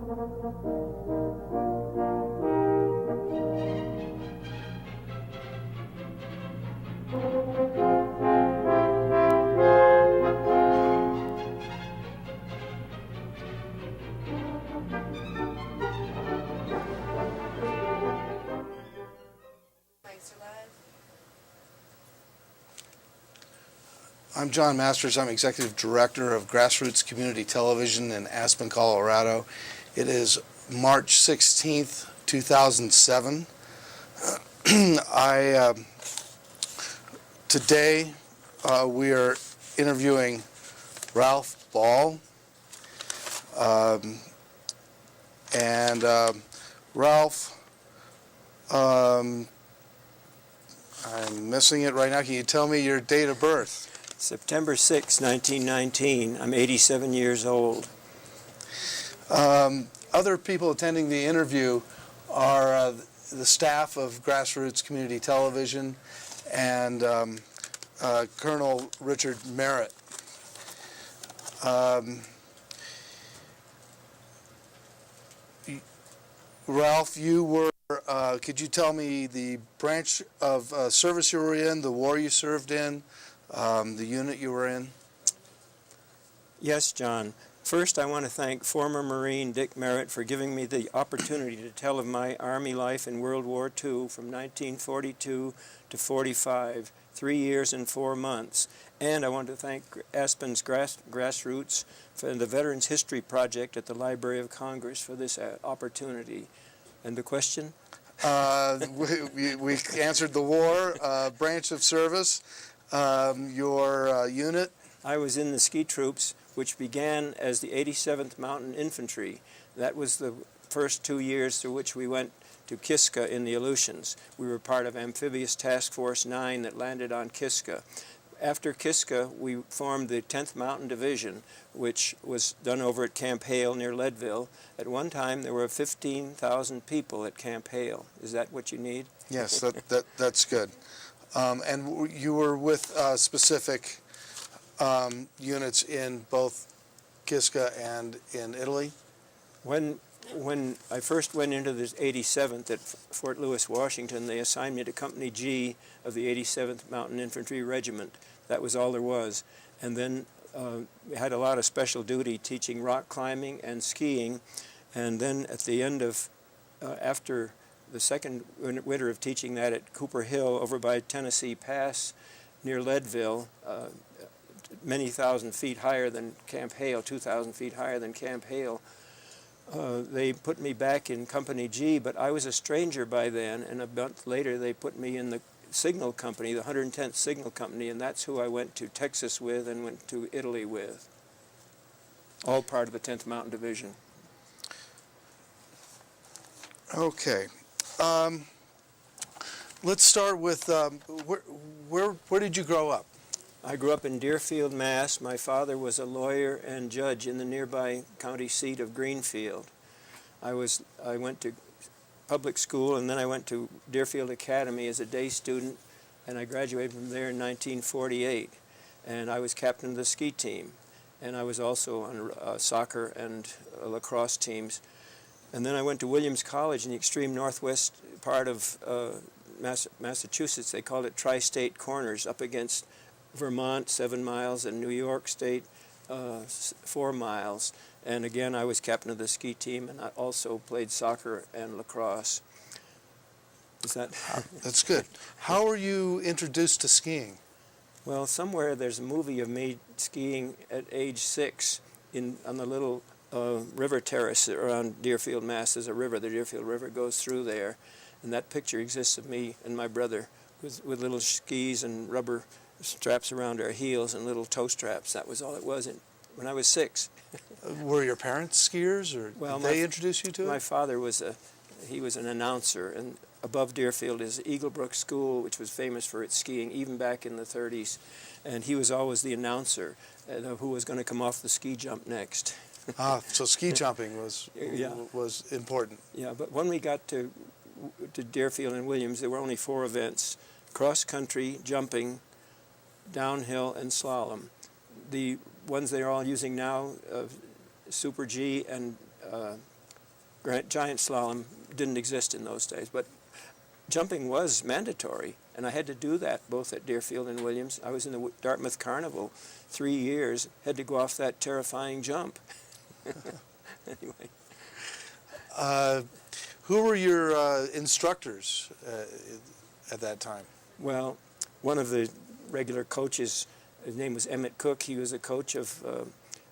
I'm John Masters. I'm Executive Director of Grassroots Community Television in Aspen, Colorado. It is March 16th, 2007. Today we are interviewing Ralph Ball. Ralph, I'm missing it right now. Can you tell me your date of birth? September 6, 1919. I'm 87 years old. Other people attending the interview are the staff of Grassroots Community Television and Colonel Richard Merritt. Ralph, you were, could you tell me the branch of service you were in, the war you served in, the unit you were in? Yes, John. First, I want to thank former Marine Dick Merritt for giving me the opportunity to tell of my Army life in World War II from 1942 to 45, 3 years and 4 months. And I want to thank Aspen's Grassroots for the Veterans History Project at the Library of Congress for this opportunity. And the question? We answered the war, branch of service, your unit. I was in the ski troops, which began as the 87th Mountain Infantry. That was the first 2 years through which we went to Kiska in the Aleutians. We were part of Amphibious Task Force 9 that landed on Kiska. After Kiska, we formed the 10th Mountain Division, which was done over at Camp Hale near Leadville. At one time, there were 15,000 people at Camp Hale. Is that what you need? Yes, that's good. And you were with specific units in both Kiska and in Italy? When I first went into the 87th at Fort Lewis, Washington, they assigned me to Company G of the 87th Mountain Infantry Regiment. That was all there was. And then we had a lot of special duty teaching rock climbing and skiing. And then at the end of, after the second winter of teaching that at Cooper Hill over by Tennessee Pass near Leadville, many thousand feet higher than Camp Hale, 2,000 feet higher than Camp Hale, they put me back in Company G, but I was a stranger by then, and a month later they put me in the Signal Company, the 110th Signal Company, and that's who I went to Texas with and went to Italy with. All part of the 10th Mountain Division. Okay. Let's start with, where did you grow up? I grew up in Deerfield, Mass. My father was a lawyer and judge in the nearby county seat of Greenfield. I went to public school, and then I went to Deerfield Academy as a day student, and I graduated from there in 1948. And I was captain of the ski team, and I was also on soccer and lacrosse teams. And then I went to Williams College in the extreme northwest part of Massachusetts. They called it Tri-State Corners, up against Vermont, 7 miles, and New York State, 4 miles. And again, I was captain of the ski team, and I also played soccer and lacrosse. Is that? That's good. How were you introduced to skiing? Well, somewhere there's a movie of me skiing at age 6 on the little river terrace around Deerfield, Mass. There's a river. The Deerfield River goes through there. And that picture exists of me and my brother with little skis and rubber straps around our heels and little toe straps. That was all it was when I was 6. Were your parents skiers, or did they introduce you to it? My father was an announcer, and above Deerfield is Eaglebrook School, which was famous for its skiing even back in the 30s. And he was always the announcer who was going to come off the ski jump next. So ski jumping was important. Yeah, but when we got to Deerfield and Williams, there were only 4 events: cross country, jumping, downhill, and slalom. The ones they're all using now, Super G and giant slalom didn't exist in those days, but jumping was mandatory, and I had to do that both at Deerfield and Williams. I was in the Dartmouth Carnival 3 years, had to go off that terrifying jump. Anyway. Who were your instructors at that time? Well, one of the regular coaches, his name was Emmett Cook. He was a coach of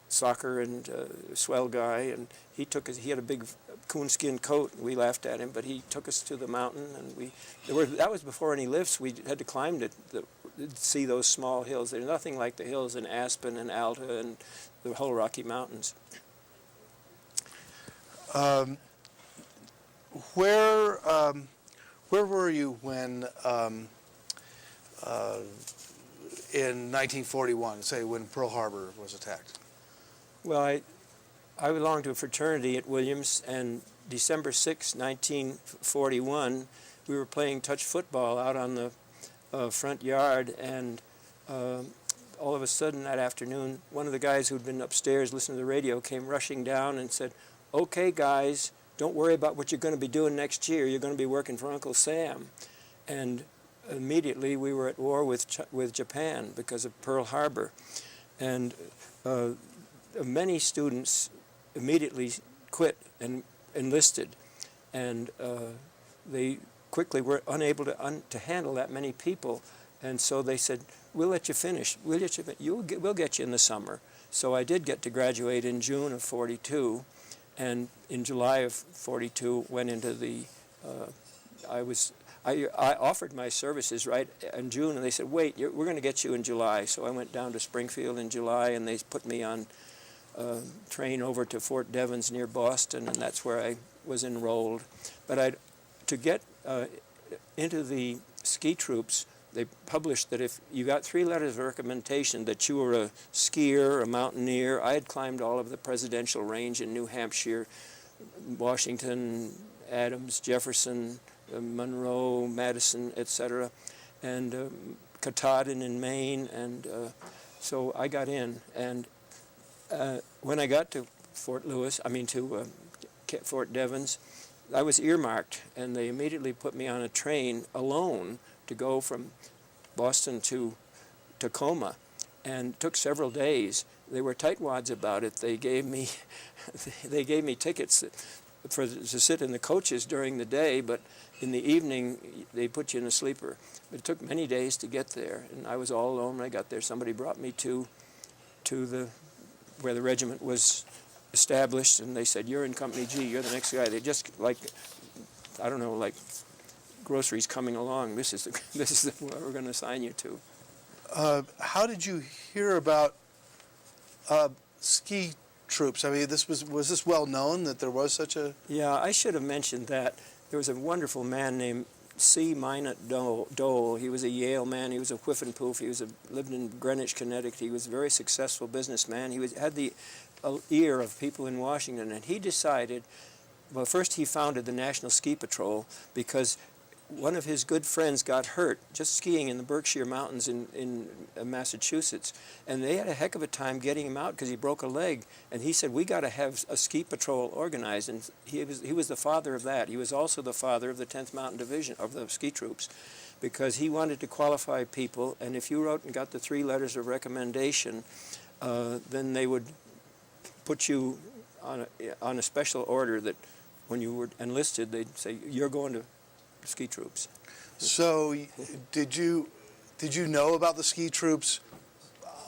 soccer and a swell guy, and he had a big coonskin coat. We laughed at him, but he took us to the mountain, and that was before any lifts. We had to climb to see those small hills. There's nothing like the hills in Aspen and Alta and the whole Rocky Mountains. Where were you when in 1941, say when Pearl Harbor was attacked? Well, I belonged to a fraternity at Williams, and December 6, 1941, we were playing touch football out on the front yard, and all of a sudden that afternoon, one of the guys who'd been upstairs listening to the radio came rushing down and said, "Okay, guys, don't worry about what you're going to be doing next year. You're going to be working for Uncle Sam." And immediately we were at war with Japan because of Pearl Harbor. And many students immediately quit and enlisted. And they quickly were unable to handle that many people. And so they said, "We'll let you finish. We'll get you in the summer." So I did get to graduate in June of 42. And in July of 42, went into the, I offered my services right in June, and they said, "Wait, we're going to get you in July." So I went down to Springfield in July, and they put me on a train over to Fort Devens near Boston, and that's where I was enrolled. But to get into the ski troops, they published that if you got 3 letters of recommendation that you were a skier, a mountaineer. I had climbed all of the presidential range in New Hampshire, Washington, Adams, Jefferson, Monroe, Madison, etc., and Katahdin in Maine, and so I got in. And when I got to Fort Devens, I was earmarked, and they immediately put me on a train alone to go from Boston to Tacoma, and it took several days. They were tightwads about it. They gave me tickets to sit in the coaches during the day, but in the evening they put you in a sleeper. But it took many days to get there, and I was all alone when I got there. Somebody brought me to where the regiment was established, and they said, "You're in Company G. You're the next guy." They just like groceries coming along. This is what we're going to assign you to. How did you hear about ski troops? I mean, was this well known that there was such a? Yeah, I should have mentioned that. There was a wonderful man named C. Minot Dole. He was a Yale man. He was a whiff and poof. He lived in Greenwich, Connecticut. He was a very successful businessman. He had the ear of people in Washington, and he decided. Well, first he founded the National Ski Patrol because one of his good friends got hurt just skiing in the Berkshire Mountains in Massachusetts, and they had a heck of a time getting him out because he broke a leg. And he said, "We got to have a ski patrol organized." And he was the father of that. He was also the father of the 10th Mountain Division of the ski troops, because he wanted to qualify people. And if you wrote and got the 3 letters of recommendation, then they would put you on a special order that when you were enlisted, they'd say, "You're going to ski troops." So did you know about the ski troops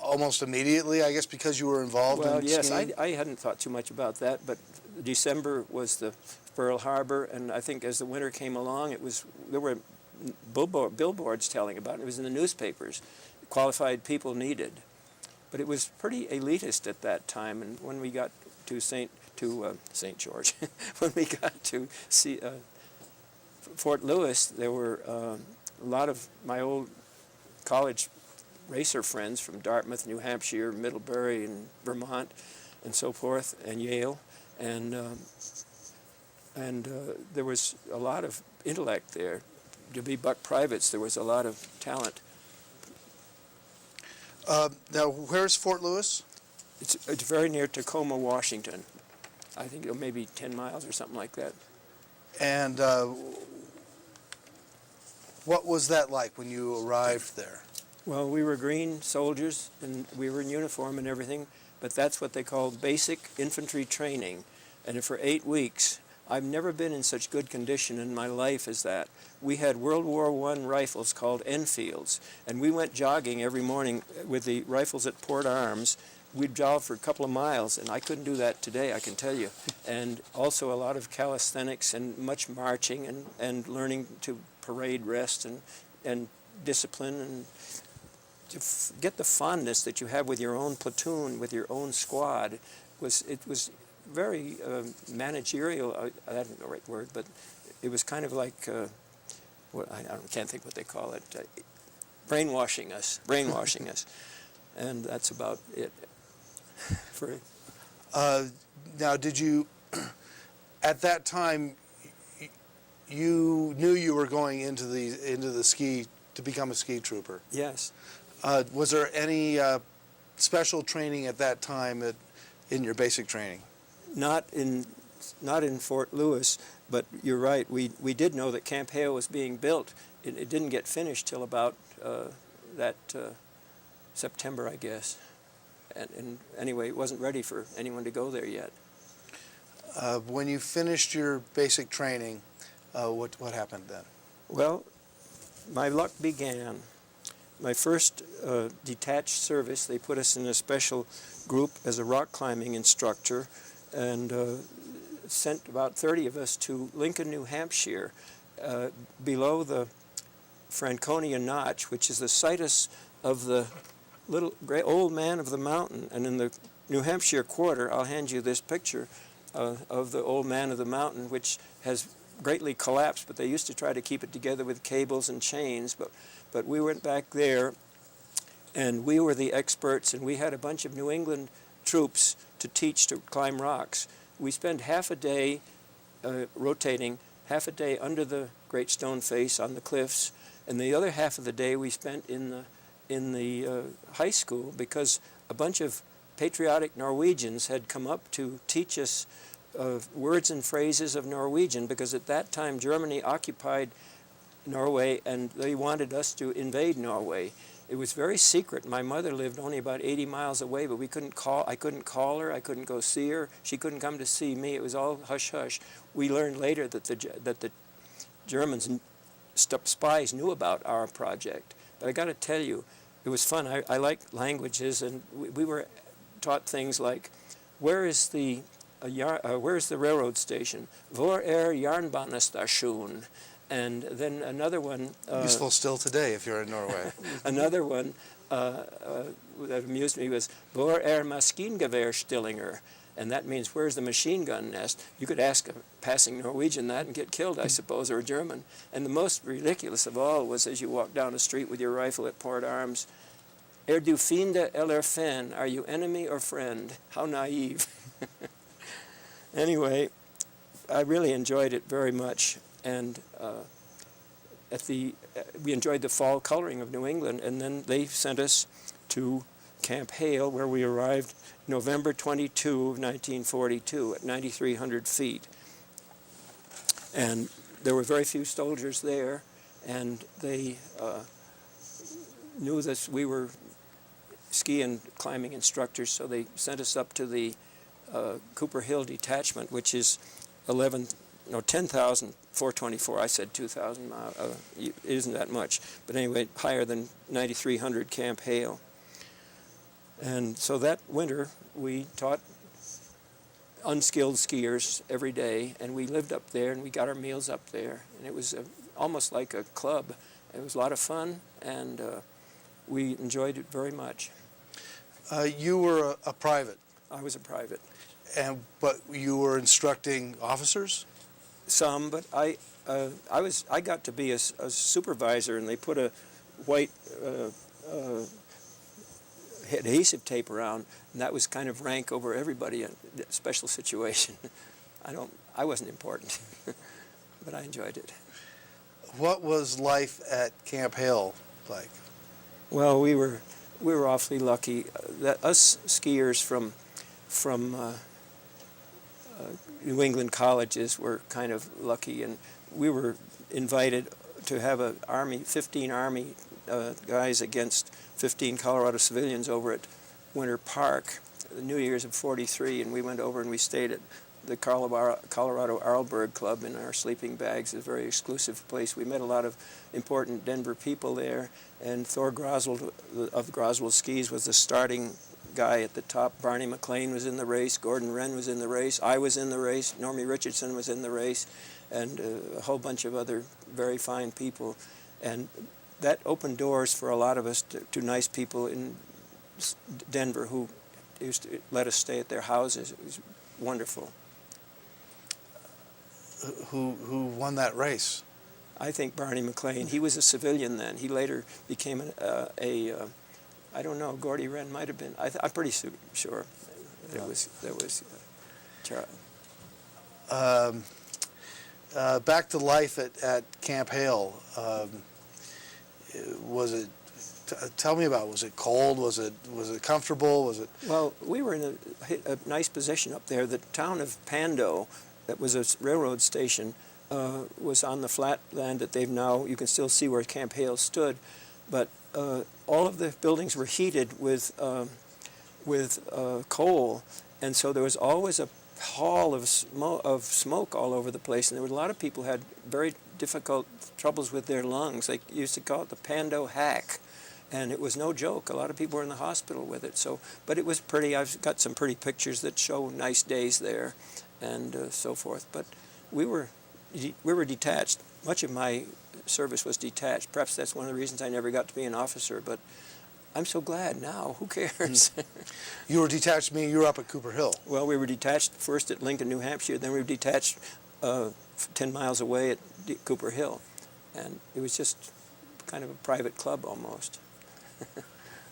almost immediately, I guess, because you were involved in yes, skiing? I hadn't thought too much about that, but December was the Pearl Harbor, and I think as the winter came along, there were billboards telling about it. It was in the newspapers, qualified people needed. But it was pretty elitist at that time, and when we got to St. George, when we got to see Fort Lewis, there were a lot of my old college racer friends from Dartmouth, New Hampshire, Middlebury, and Vermont, and so forth, and Yale, and there was a lot of intellect there. To be buck privates, there was a lot of talent. Now, where's Fort Lewis? It's very near Tacoma, Washington. I think maybe 10 miles or something like that. And what was that like when you arrived there? Well, we were green soldiers, and we were in uniform and everything, but that's what they call basic infantry training. And for 8 weeks, I've never been in such good condition in my life as that. We had World War I rifles called Enfields, and we went jogging every morning with the rifles at port arms. We'd jog for a couple of miles, and I couldn't do that today, I can tell you. And also a lot of calisthenics and much marching and learning to parade rest and discipline, and to get the fondness that you have with your own platoon, with your own squad. It was very managerial. I don't know the right word, but it was kind of like, can't think what they call it, brainwashing us, and that's about it. Now, did you, at that time, you knew you were going into the ski to become a ski trooper? Yes. Was there any special training at that time in your basic training? Not in Fort Lewis, but you're right. We did know that Camp Hale was being built. It didn't get finished till about September, I guess. And anyway, it wasn't ready for anyone to go there yet. When you finished your basic training, what happened then? Well, my luck began. My first detached service, they put us in a special group as a rock climbing instructor, and sent about 30 of us to Lincoln, New Hampshire, below the Franconia Notch, which is the situs of the little great old man of the mountain. And in the New Hampshire quarter, I'll hand you this picture of the old man of the mountain, which has greatly collapsed, but they used to try to keep it together with cables and chains. But we went back there, and we were the experts, and we had a bunch of New England troops to teach to climb rocks. We spent half a day rotating, half a day under the Great Stone Face on the cliffs, and the other half of the day we spent in the high school, because a bunch of patriotic Norwegians had come up to teach us words and phrases of Norwegian, because at that time Germany occupied Norway and they wanted us to invade Norway. It was very secret. My mother lived only about 80 miles away, but I couldn't call her, I couldn't go see her, she couldn't come to see me. It was all hush-hush. We learned later that the Germans, spies, knew about our project. But I got to tell you, it was fun. I like languages, and we were taught things like, where is the railroad station? Hvor Jernbanestation? And then another one... Useful still today if you're in Norway. Another one that amused me was, Hvor Maskingevärstillinger? And that means, where's the machine gun nest? You could ask a passing Norwegian that and get killed, I suppose, or a German. And the most ridiculous of all was, as you walk down the street with your rifle at port arms, du fiende eller fan? Are you enemy or friend? How naive. Anyway, I really enjoyed it very much. And we enjoyed the fall coloring of New England, and then they sent us to Camp Hale, where we arrived November 22 of 1942 at 9,300 feet. And there were very few soldiers there, and they knew that we were ski and climbing instructors, so they sent us up to the Cooper Hill Detachment, which is 10,424. I said 2,000 miles. It isn't that much, but anyway, higher than 9,300 Camp Hale. And so that winter, we taught unskilled skiers every day, and we lived up there, and we got our meals up there, and it was almost like a club. It was a lot of fun, and we enjoyed it very much. You were a private. I was a private. But you were instructing officers? Some, but I got to be a supervisor, and they put a white adhesive tape around, and that was kind of rank over everybody, a special situation. I wasn't important, but I enjoyed it. What was life at Camp Hale like? Well, we were awfully lucky. That us skiers from New England colleges were kind of lucky, and we were invited to have 15 Army guys against 15 Colorado civilians over at Winter Park, the New Year's of '43, and we went over and we stayed at the Colorado Arlberg Club in our sleeping bags, a very exclusive place. We met a lot of important Denver people there, and Thor Groswald of Groswald Skis was the starting guy at the top. Barney McLean was in the race, Gordon Wren was in the race, I was in the race, Normie Richardson was in the race, and a whole bunch of other very fine people. And that opened doors for a lot of us to nice people in Denver who used to let us stay at their houses. It was wonderful. Who won that race? I think Barney McLean. He was a civilian then. He later became I don't know, Gordy Wren might have been. I'm pretty sure there was back to life at Camp Hale. Was it? Tell me about it. Was it cold? Was it comfortable? Was it? Well, we were in a nice position up there. The town of Pando, that was a railroad station, was on the flat land that they've now. You can still see where Camp Hale stood, but all of the buildings were heated with coal, and so there was always a pall of smoke all over the place, and there were a lot of people who had very difficult troubles with their lungs. They used to call it the Pando hack, and it was no joke. A lot of people were in the hospital with it. So, but it was pretty. I've got some pretty pictures that show nice days there, and so forth. But we were detached. Much of my service was detached. Perhaps that's one of the reasons I never got to be an officer. But I'm so glad now. Who cares? You were detached, meaning you were up at Cooper Hill. Well, we were detached first at Lincoln, New Hampshire. Then we were detached 10 miles away at Cooper Hill, and it was just kind of a private club almost.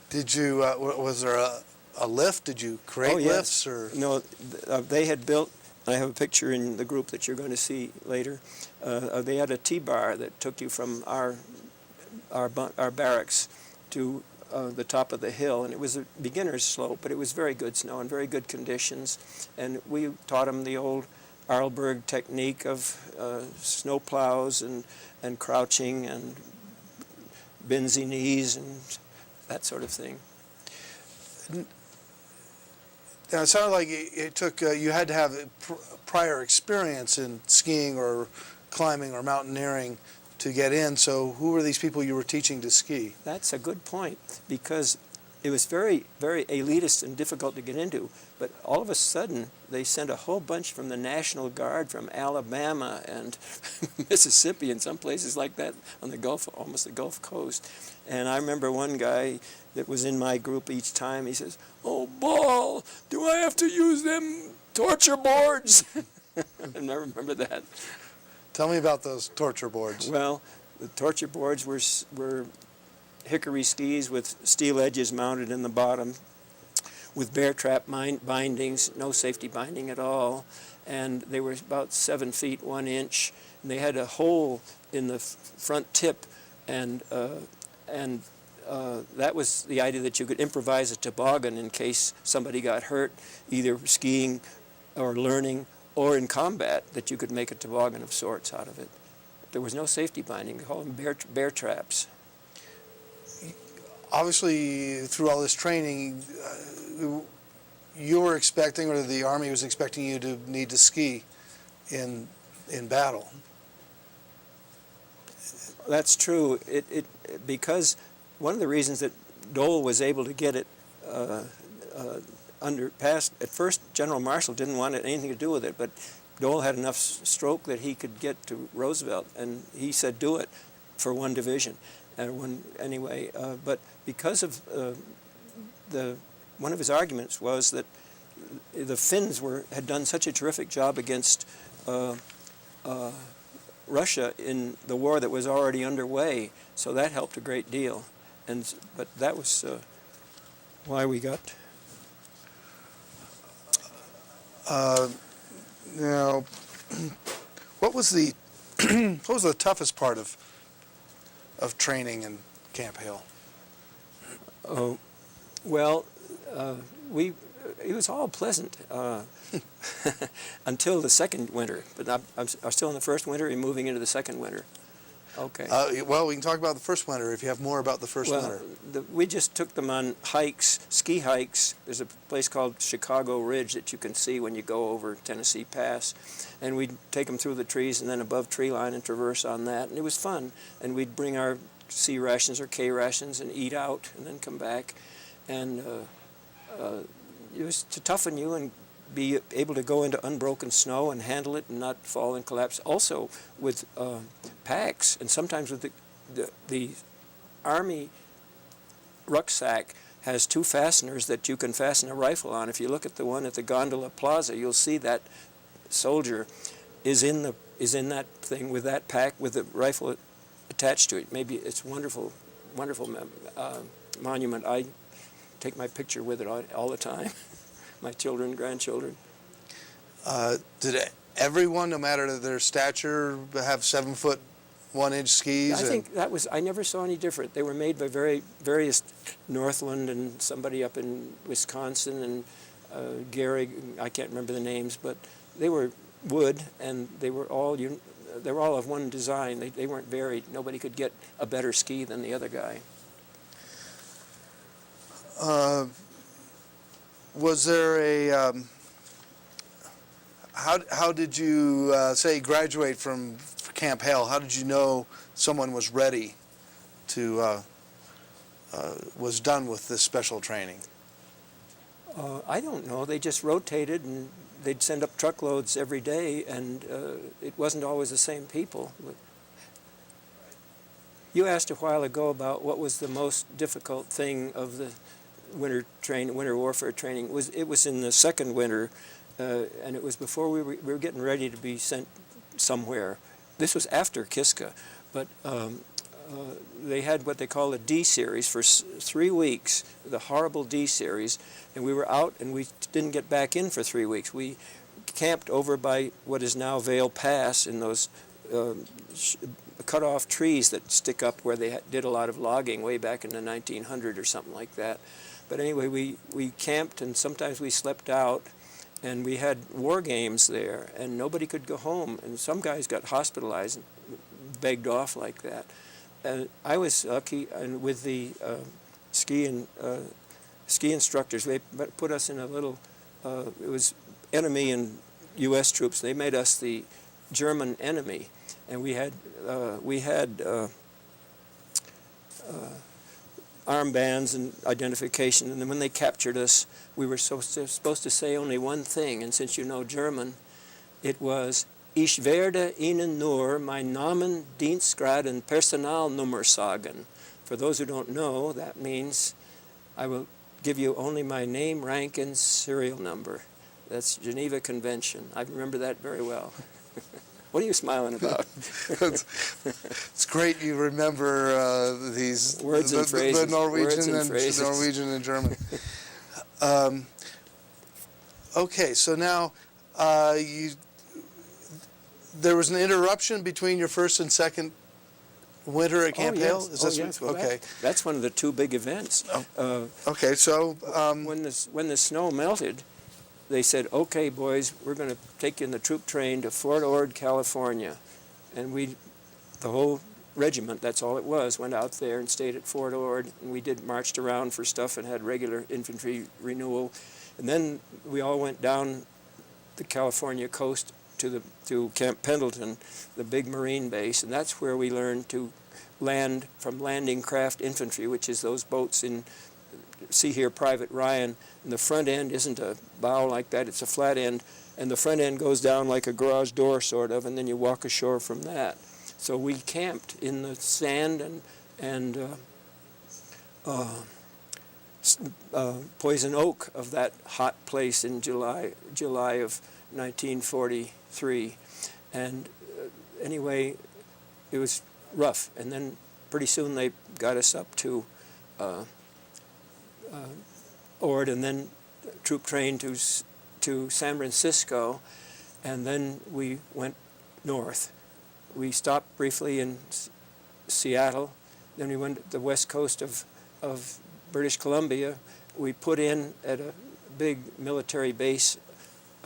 Did you? Was there a lift? Did you create lifts or? No, they had built. I have a picture in the group that you're going to see later. They had a T-bar that took you from our barracks to the top of the hill, and it was a beginner's slope, but it was very good snow and very good conditions. And we taught them the old Arlberg technique of snow plows and crouching and bensy knees and that sort of thing. Now, it sounded like it took, you had to have prior experience in skiing or climbing or mountaineering to get in. So who were these people you were teaching to ski? That's a good point, because it was very, very elitist and difficult to get into. But all of a sudden, they sent a whole bunch from the National Guard from Alabama and Mississippi and some places like that on the Gulf, almost the Gulf Coast. And I remember one guy that was in my group each time, he says, "Oh, Ball, do I have to use them torture boards?" And I remember that. Tell me about those torture boards. Well, the torture boards were hickory skis with steel edges mounted in the bottom, with bear trap bindings, no safety binding at all, and they were about 7 feet 1 inch. And they had a hole in the front tip, and that was the idea, that you could improvise a toboggan in case somebody got hurt, either skiing or learning or in combat, that you could make a toboggan of sorts out of it. There was no safety binding. They called them bear traps. Obviously, through all this training, you were expecting, or the Army was expecting you to need to ski in battle. That's true. Because one of the reasons that Dole was able to get it passed, at first General Marshall didn't want anything to do with it, but Dole had enough stroke that he could get to Roosevelt, and he said, "Do it for one division." Anyway, but because of one of his arguments was that the Finns had done such a terrific job against Russia in the war that was already underway, so that helped a great deal. But that was why we got. Now, what was the toughest part of training in Camp Hale? Well, we it was all pleasant until the second winter. But I'm still in the first winter and moving into the second winter. Okay. Well, we can talk about the first winter if you have more about the first winter. We just took them on hikes, ski hikes. There's a place called Chicago Ridge that you can see when you go over Tennessee Pass. And we'd take them through the trees and then above tree line and traverse on that. And it was fun. And we'd bring our C rations or K rations and eat out and then come back. And it was to toughen you and be able to go into unbroken snow and handle it and not fall and collapse. Also with packs, and sometimes with the Army rucksack has two fasteners that you can fasten a rifle on. If you look at the one at the Gondola Plaza, you'll see that soldier is in that thing with that pack with the rifle attached to it. Maybe it's wonderful, wonderful monument. I take my picture with it all the time. My children, grandchildren. Did everyone, no matter their stature, have 7-foot 1-inch skis? I think that was. I never saw any different. They were made by various Northland and somebody up in Wisconsin and Gary. I can't remember the names, but they were wood and they were all of one design. They weren't varied. Nobody could get a better ski than the other guy. Was there a, how did you, say, graduate from Camp Hale? How did you know someone was ready to, was done with this special training? I don't know. They just rotated and they'd send up truckloads every day, and it wasn't always the same people. You asked a while ago about what was the most difficult thing of the winter warfare training. It was in the second winter, and it was before we were getting ready to be sent somewhere. This was after Kiska, but they had what they call a D series for 3 weeks, the horrible D series, and we were out and we didn't get back in for 3 weeks. We camped over by what is now Vail Pass in those cut off trees that stick up where they did a lot of logging way back in the 1900 or something like that. But anyway, we camped and sometimes we slept out, and we had war games there, and nobody could go home, and some guys got hospitalized and begged off like that. And I was lucky, and with the ski instructors, they put us in a little. It was enemy and U.S. troops. They made us the German enemy, and we had armbands and identification, and then when they captured us, we were supposed to say only one thing, and since you know German, it was Ich werde Ihnen nur mein Namen, Dienstgrad und Personalnummer sagen. For those who don't know, that means I will give you only my name, rank, and serial number. That's Geneva Convention. I remember that very well. What are you smiling about? It's great you remember these words and phrases. The Norwegian and German. Okay, so now there was an interruption between your first and second winter at Camp Hale? Is this yes. Well, okay. That's one of the two big events. Okay, so when the snow melted, they said, "Okay, boys, we're going to take you in the troop train to Fort Ord, California," and the whole regiment, that's all it was, went out there and stayed at Fort Ord, and we marched around for stuff and had regular infantry renewal, and then we all went down the California coast to Camp Pendleton, the big Marine base, and that's where we learned to land from landing craft infantry, which is those boats in. See here, Private Ryan, and the front end isn't a bow like that, it's a flat end, and the front end goes down like a garage door, sort of, and then you walk ashore from that. So we camped in the sand and poison oak of that hot place in July of 1943. And anyway, it was rough, and then pretty soon they got us up to Ord, and then troop train to San Francisco, and then we went north. We stopped briefly in Seattle, then we went to the west coast of British Columbia. We put in at a big military base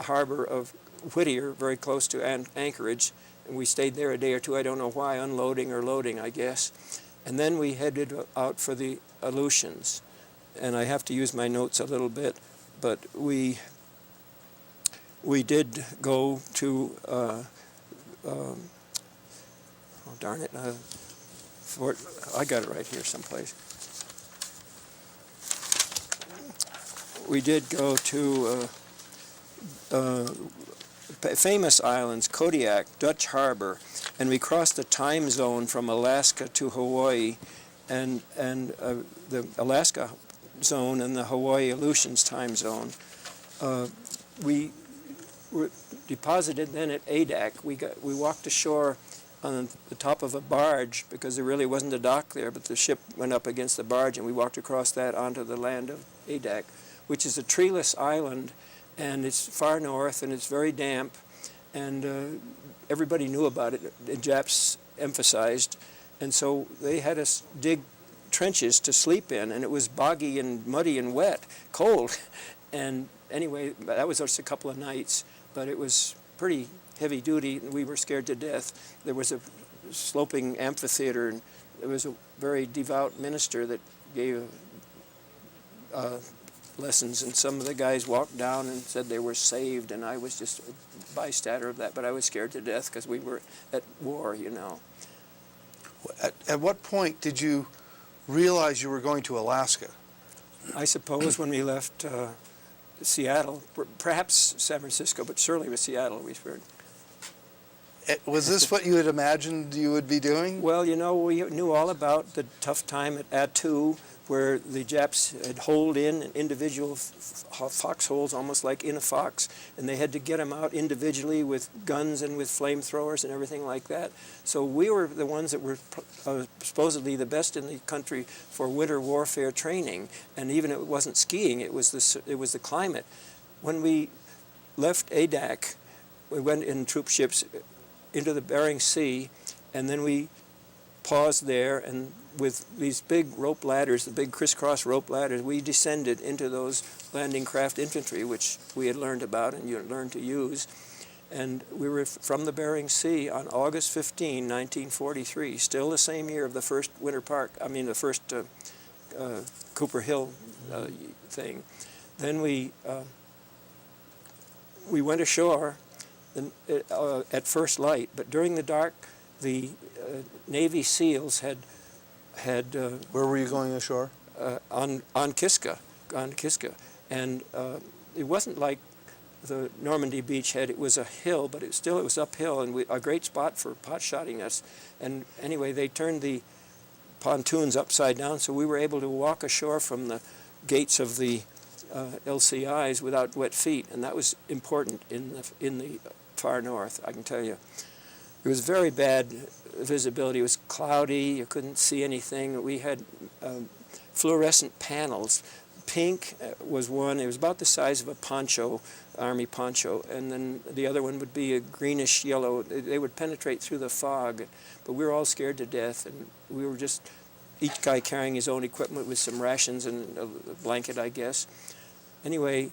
harbor of Whittier, very close to Anchorage, and we stayed there a day or two. I don't know why, unloading or loading, I guess. And then we headed out for the Aleutians, and I have to use my notes a little bit, but we did go to oh darn it, Fort. I got it right here someplace. We did go to famous islands, Kodiak, Dutch Harbor, and we crossed the time zone from Alaska to Hawaii, and the Alaska zone and the Hawaii Aleutians time zone. We were deposited then at Adak. We walked ashore on the top of a barge because there really wasn't a dock there, but the ship went up against the barge, and we walked across that onto the land of Adak, which is a treeless island, and it's far north, and it's very damp, and everybody knew about it. The Japs emphasized, and so they had us dig trenches to sleep in, and it was boggy and muddy and wet, cold, and anyway, that was just a couple of nights, but it was pretty heavy duty, and we were scared to death. There was a sloping amphitheater, and there was a very devout minister that gave lessons, and some of the guys walked down and said they were saved, and I was just a bystander of that, but I was scared to death because we were at war, you know. At what point did you realize you were going to Alaska? I suppose when we left Seattle, perhaps San Francisco, but certainly with Seattle, we heard. Was this what you had imagined you would be doing? Well, you know, we knew all about the tough time at Attu, where the Japs had holed in individual foxholes, almost like in a fox, and they had to get them out individually with guns and with flamethrowers and everything like that. So we were the ones that were supposedly the best in the country for winter warfare training, and even if it wasn't skiing, it was the climate. When we left Adak, we went in troop ships into the Bering Sea, and then we paused there, and with these big rope ladders, the big crisscross rope ladders, we descended into those landing craft infantry, which we had learned about and you had learned to use. And we were from the Bering Sea on August 15, 1943, still the same year of the first the first Cooper Hill thing. Then we went ashore at first light, but during the dark, the Navy SEALs had Where were you going ashore? on Kiska, and it wasn't like the Normandy beachhead. It was a hill, but it was uphill, and a great spot for pot-shotting us. And anyway, they turned the pontoons upside down, so we were able to walk ashore from the gates of the LCIs without wet feet, and that was important in the far north, I can tell you. It was very bad visibility. It was cloudy. You couldn't see anything. We had fluorescent panels. Pink was one. It was about the size of a poncho, army poncho, and then the other one would be a greenish yellow. They would penetrate through the fog, but we were all scared to death, and we were just each guy carrying his own equipment with some rations and a blanket, I guess. Anyway,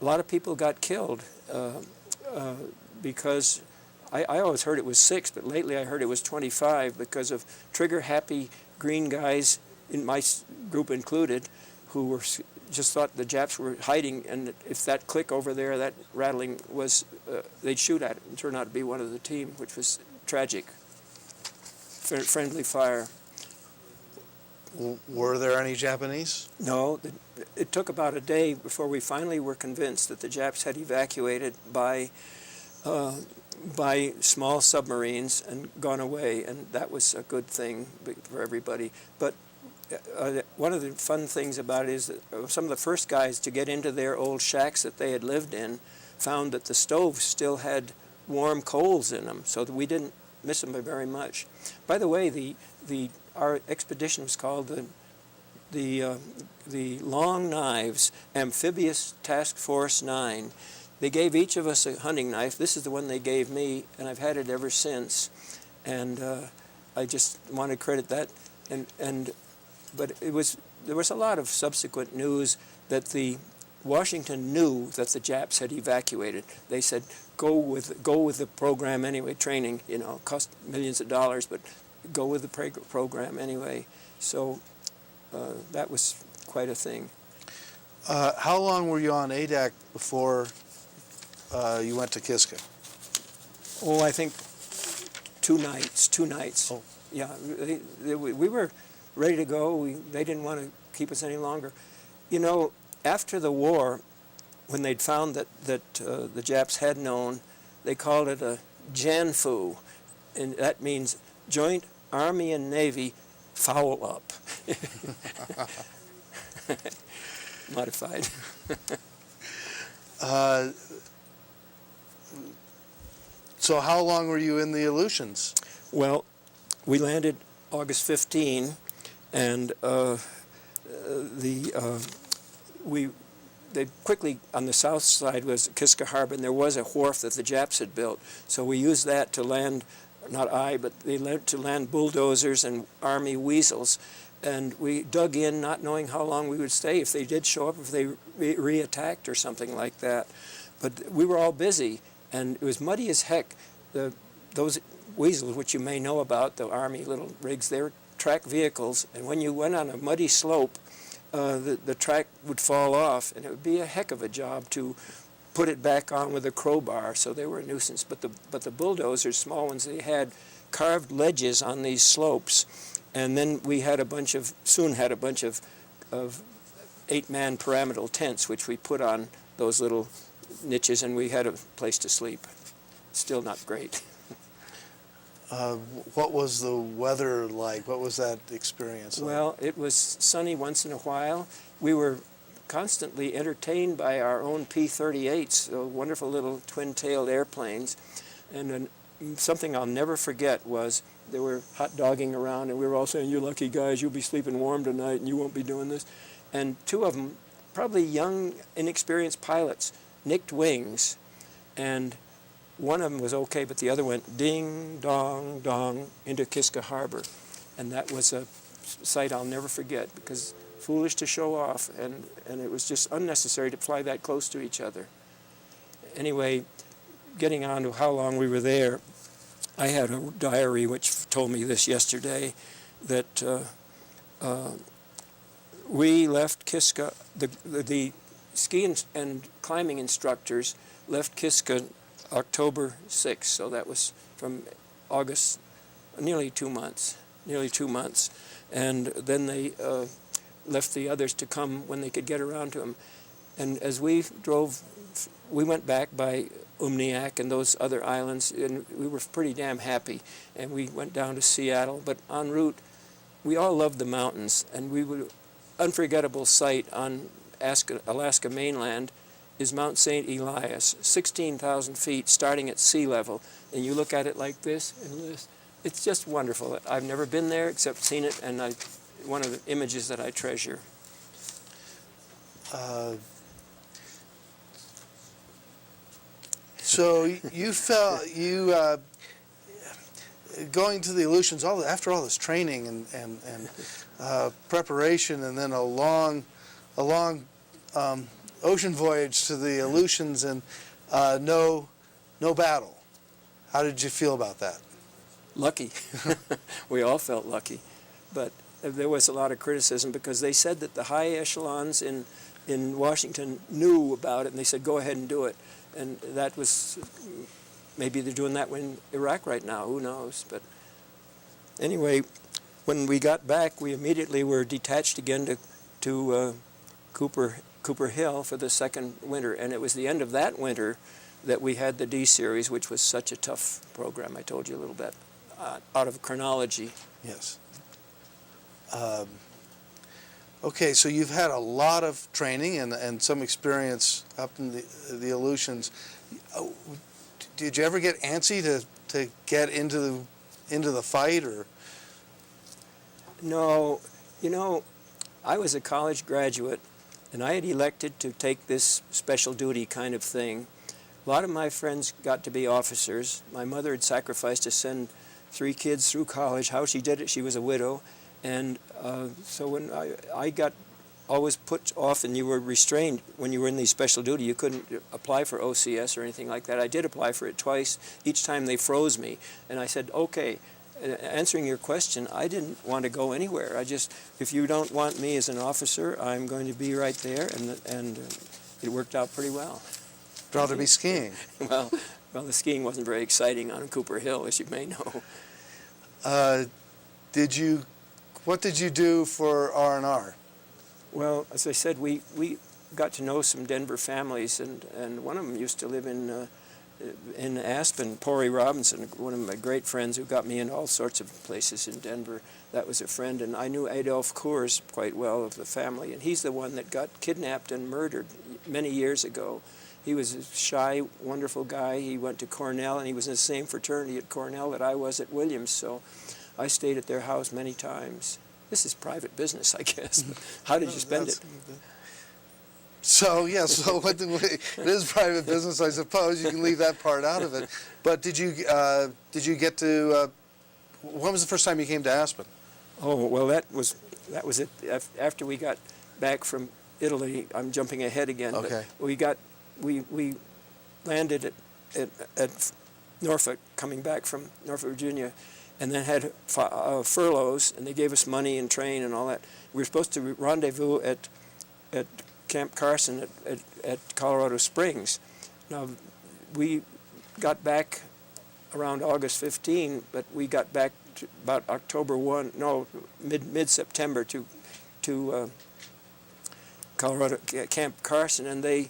a lot of people got killed because I always heard it was 6, but lately I heard it was 25 because of trigger-happy green guys, in my group included, who were just thought the Japs were hiding, and if that click over there, that rattling was, they'd shoot at it and turn out to be one of the team, which was tragic. Friendly fire. Were there any Japanese? No, it took about a day before we finally were convinced that the Japs had evacuated by small submarines and gone away, and that was a good thing for everybody. But one of the fun things about it is that some of the first guys to get into their old shacks that they had lived in found that the stoves still had warm coals in them, so that we didn't miss them by very much. By the way, our expedition was called the Long Knives Amphibious Task Force 9. They gave each of us a hunting knife. This is the one they gave me, and I've had it ever since. And I just want to credit that. But there was a lot of subsequent news that the Washington knew that the Japs had evacuated. They said, go with the program anyway, training, cost millions of dollars, but go with the program anyway. So that was quite a thing. How long were you on ADAC before you went to Kiska? Oh, I think 2 nights. Oh. Yeah, we were ready to go. They didn't want to keep us any longer. After the war, when they'd found that the Japs had known, they called it a JANFU, and that means Joint Army and Navy Foul Up. Modified. So how long were you in the Aleutians? Well, we landed August 15, and they quickly, on the south side was Kiska Harbor, and there was a wharf that the Japs had built. So we used that to land, not I, but they learned to land bulldozers and Army weasels. And we dug in, not knowing how long we would stay, if they did show up, if they re-attacked or something like that. But we were all busy, and it was muddy as heck. Those weasels, which you may know about, the Army little rigs, they were track vehicles, and when you went on a muddy slope, the track would fall off, and it would be a heck of a job to put it back on with a crowbar, so they were a nuisance. But the bulldozers, small ones, they had carved ledges on these slopes, and then we had soon had a bunch of 8-man pyramidal tents, which we put on those little niches, and we had a place to sleep. Still not great. What was the weather like? What was that experience like? Well, it was sunny once in a while. We were constantly entertained by our own P-38s, wonderful little twin-tailed airplanes. And something I'll never forget was they were hot dogging around, and we were all saying, "You lucky guys, you'll be sleeping warm tonight, and you won't be doing this." And 2 of them, probably young, inexperienced pilots, nicked wings, and one of them was okay, but the other went ding, dong, dong into Kiska Harbor. And that was a sight I'll never forget, because foolish to show off, and it was just unnecessary to fly that close to each other. Anyway, getting on to how long we were there, I had a diary which told me this yesterday, that we left Kiska, the ski and climbing instructors left Kiska October 6th, so that was from August, nearly 2 months. And then they left the others to come when they could get around to them. And as we drove, we went back by Umniak and those other islands, and we were pretty damn happy. And we went down to Seattle, but en route, we all loved the mountains, and we were unforgettable sight on Alaska mainland is Mount St. Elias, 16,000 feet starting at sea level. And you look at it like this, and it's just wonderful. I've never been there except seen it, and one of the images that I treasure. So you going to the Aleutians after all this training and preparation, and then a long ocean voyage to the Aleutians, and no battle. How did you feel about that? Lucky. We all felt lucky. But there was a lot of criticism because they said that the high echelons in Washington knew about it, and they said, go ahead and do it. And that was, maybe they're doing that in Iraq right now, who knows. But anyway, when we got back, we immediately were detached again to Cooper Hill for the second winter, and it was the end of that winter that we had the D series, which was such a tough program. I told you a little bit out of chronology. Yes. Okay, so you've had a lot of training and some experience up in the Aleutians. Did you ever get antsy to get into the fight, or? No, I was a college graduate, and I had elected to take this special duty kind of thing. A lot of my friends got to be officers. My mother had sacrificed to send 3 kids through college. How she did it, she was a widow. And so when I got always put off, and you were restrained when you were in the special duty. You couldn't apply for OCS or anything like that. I did apply for it twice. Each time they froze me, and I said, okay. Answering your question, I didn't want to go anywhere. If you don't want me as an officer, I'm going to be right there, and it worked out pretty well. Proud to be skiing. Well, the skiing wasn't very exciting on Cooper Hill, as you may know. What did you do for R&R? Well, as I said, we got to know some Denver families, and one of them used to live in Aspen, Porry Robinson, one of my great friends who got me in all sorts of places in Denver. That was a friend, and I knew Adolph Coors quite well of the family, and he's the one that got kidnapped and murdered many years ago. He was a shy, wonderful guy. He went to Cornell, and he was in the same fraternity at Cornell that I was at Williams, so I stayed at their house many times. This is private business, I guess. How did you spend it? So, yeah, it is private business, I suppose. You can leave that part out of it. But did you get to, when was the first time you came to Aspen? Oh, well, that was it. After we got back from Italy, I'm jumping ahead again. Okay. But we landed at Norfolk, coming back from Norfolk, Virginia, and then had furloughs, and they gave us money and train and all that. We were supposed to rendezvous at Camp Carson at Colorado Springs. Now, we got back around August 15, but we got back to about mid-September to Colorado Camp Carson, and they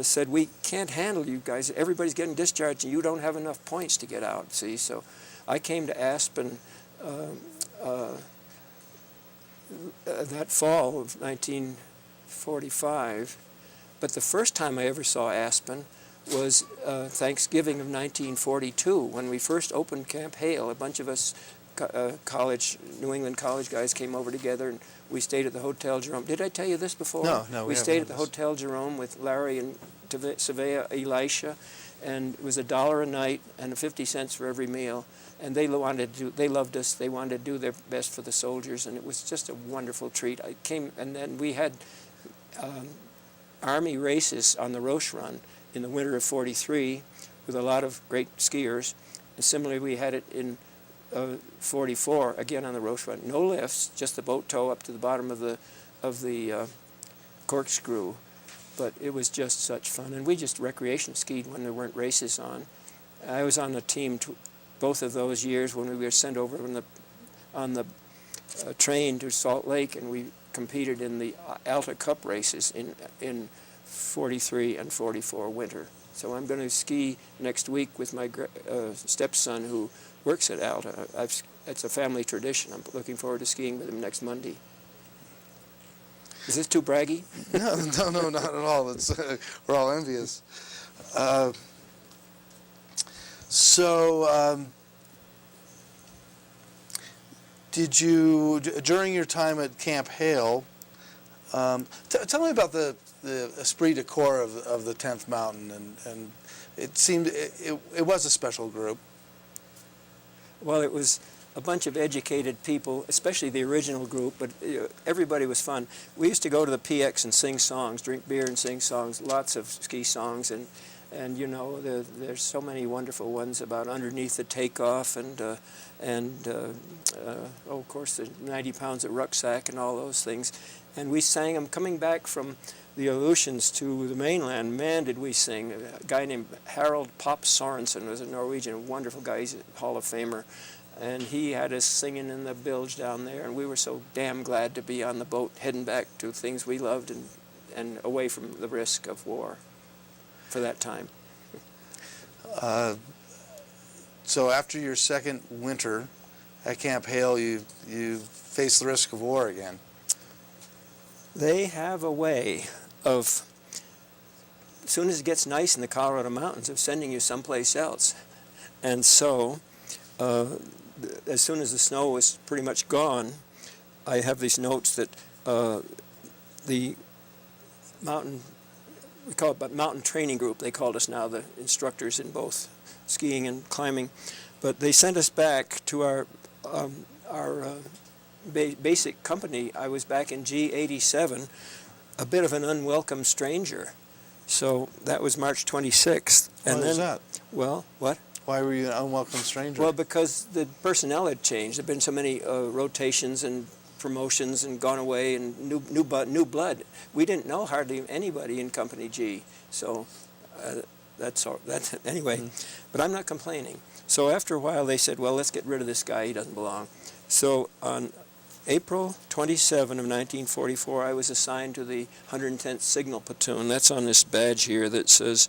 said, we can't handle you guys. Everybody's getting discharged, and you don't have enough points to get out, see? So I came to Aspen that fall of 1945, but the first time I ever saw Aspen was Thanksgiving of 1942, when we first opened Camp Hale. A bunch of us New England college guys came over together, and we stayed at the Hotel Jerome. Did I tell you this before? No. We stayed at the Hotel Jerome with Larry and Savea Elisha, and it was $1 a night and 50 cents for every meal. And they loved us. They wanted to do their best for the soldiers, and it was just a wonderful treat. And then we had Army races on the Roche Run in the winter of '43 with a lot of great skiers. And similarly, we had it in '44 again on the Roche Run. No lifts, just the boat tow up to the bottom of the corkscrew. But it was just such fun, and we just recreation skied when there weren't races on. I was on the team both of those years when we were sent over on the train to Salt Lake, and we competed in the Alta Cup races in '43 and '44 winter. So I'm going to ski next week with my stepson who works at Alta. It's a family tradition. I'm looking forward to skiing with him next Monday. Is this too braggy? No, not at all. We're all envious. Did you, during your time at Camp Hale, tell me about the esprit de corps of the 10th Mountain, and it seemed it was a special group. Well, it was a bunch of educated people, especially the original group, but everybody was fun. We used to go to the PX and sing songs, drink beer and sing songs, lots of ski songs, and you know, there's so many wonderful ones about underneath the takeoff, and of course, the 90 pounds of rucksack and all those things. And we sang them coming back from the Aleutians to the mainland. Man, did we sing. A guy named Harold Pop Sorensen was a Norwegian, a wonderful guy. He's a Hall of Famer. And he had us singing in the bilge down there, and we were so damn glad to be on the boat heading back to things we loved and away from the risk of war for that time. So after your second winter at Camp Hale, you faced the risk of war again. They have a way of, as soon as it gets nice in the Colorado Mountains, of sending you someplace else. And so, as soon as the snow was pretty much gone, I have these notes that the mountain, we call it mountain training group, they called us now, the instructors in both skiing and climbing, but they sent us back to our basic company, I was back in G87, a bit of an unwelcome stranger. So that was March 26th. Why was that? Well, what? Why were you an unwelcome stranger? Well, because the personnel had changed. There had been so many rotations and promotions and gone away and new blood. We didn't know hardly anybody in Company G. So that's all. Anyway, but I'm not complaining. So after a while they said, well, let's get rid of this guy. He doesn't belong. So on April 27 of 1944, I was assigned to the 110th Signal Platoon. That's on this badge here that says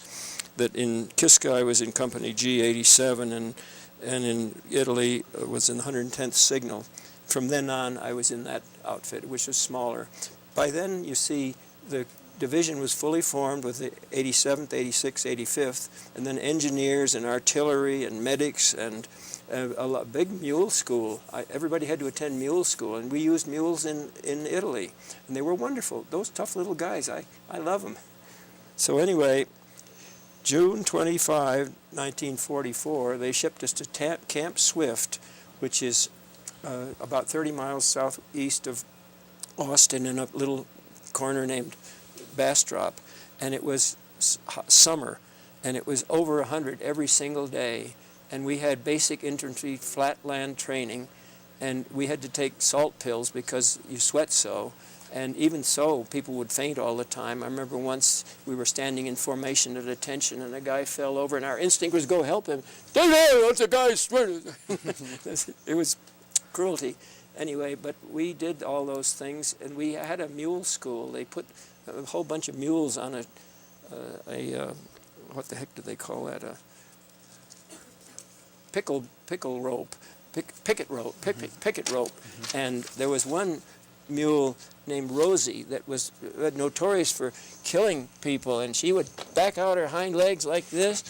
that in Kiska I was in Company G87 and in Italy was in the 110th Signal. From then on, I was in that outfit, which was smaller. By then, you see, the division was fully formed with the 87th, 86th, 85th, and then engineers and artillery and medics and a big mule school. Everybody had to attend mule school, and we used mules in Italy, and they were wonderful. Those tough little guys, I love them. So anyway, June 25, 1944, they shipped us to Camp Swift, which is about 30 miles southeast of Austin in a little corner named Bastrop, and it was summer, and it was over 100 every single day, and we had basic infantry flatland training, and we had to take salt pills because you sweat so, and even so, people would faint all the time. I remember once we were standing in formation at attention, and a guy fell over, and our instinct was go help him. That's a guy sweating. It was cruelty. Anyway, but we did all those things, and we had a mule school. They put a whole bunch of mules on a what the heck do they call that? A picket rope. And there was one mule named Rosie that was notorious for killing people, and she would back out her hind legs like this,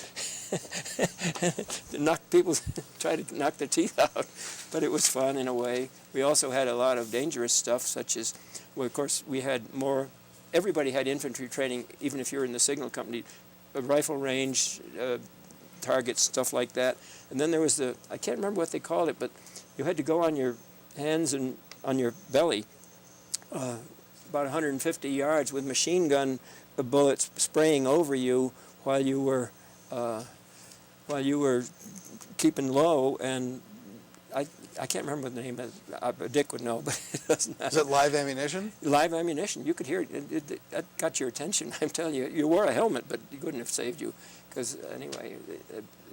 try to knock their teeth out. But it was fun in a way. We also had a lot of dangerous stuff, such as, well, of course, we had more. Everybody had infantry training, even if you were in the signal company, a rifle range, targets, stuff like that. And then there was I can't remember what they called it, but you had to go on your hands and on your belly about 150 yards with machine gun bullets spraying over you while you were keeping low. And I can't remember the name. Dick would know, but it doesn't matter. Is it live ammunition? Live ammunition. You could hear it. That got your attention. I'm telling you. You wore a helmet, but it couldn't have saved you. Because anyway,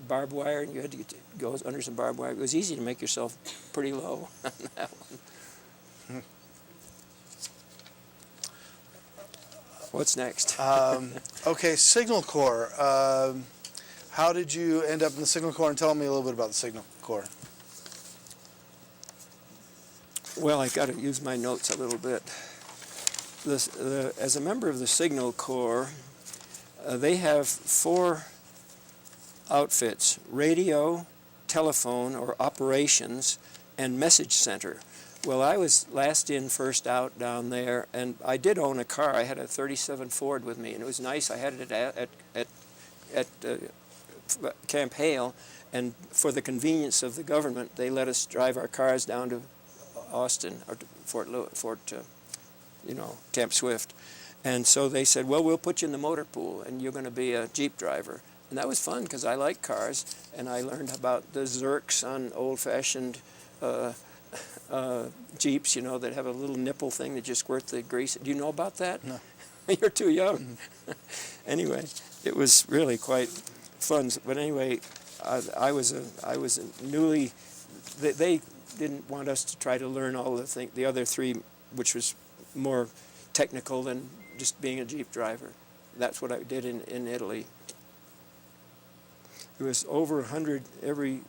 barbed wire, and you had to go under some barbed wire. It was easy to make yourself pretty low on that one. What's next? Okay, Signal Corps. How did you end up in the Signal Corps? And tell me a little bit about the Signal Corps. Well, I got to use my notes a little bit. As a member of the Signal Corps, they have 4 outfits: radio, telephone or operations, and message center. Well, I was last in, first out down there, and I did own a car. I had a 37 Ford with me, and it was nice. I had it at Camp Hale, and for the convenience of the government, they let us drive our cars down to Austin or to Camp Swift. And so they said, well, we'll put you in the motor pool, and you're going to be a Jeep driver. And that was fun because I like cars, and I learned about the Zerks on old-fashioned Jeeps, that have a little nipple thing that you squirt the grease. Do you know about that? No. You're too young. Anyway, it was really quite fun. But anyway, I was a newly. They didn't want us to try to learn all the other 3, which was more technical than just being a Jeep driver. That's what I did in Italy. It was over 100 every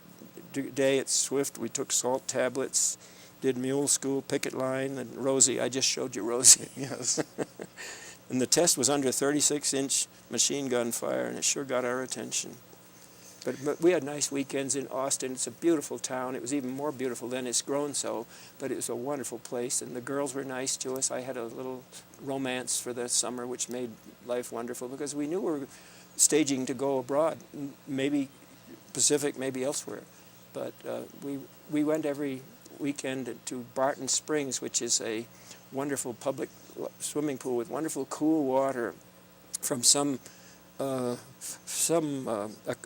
day at Swift. We took salt tablets, did mule school, picket line, and Rosie. I just showed you Rosie. Yes. And the test was under 36-inch machine gun fire, and it sure got our attention. But we had nice weekends in Austin. It's a beautiful town. It was even more beautiful then. It's grown so, but it was a wonderful place, and the girls were nice to us. I had a little romance for the summer, which made life wonderful because we knew we were staging to go abroad, maybe Pacific, maybe elsewhere. But we went every weekend to Barton Springs, which is a wonderful public swimming pool with wonderful cool water from some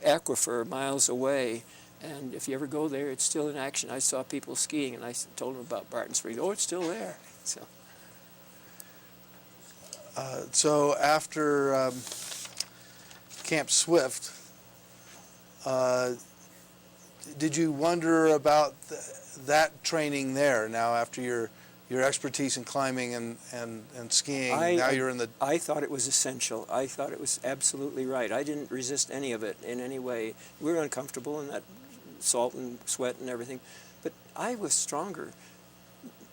aquifer miles away. And if you ever go there, it's still in action. I saw people skiing, and I told them about Barton Springs. Oh, it's still there. So after Camp Swift, did you wonder about that training there now after your expertise in climbing and skiing? Now you're in the... I thought it was essential. I thought it was absolutely right. I didn't resist any of it in any way. We were uncomfortable in that salt and sweat and everything, but I was stronger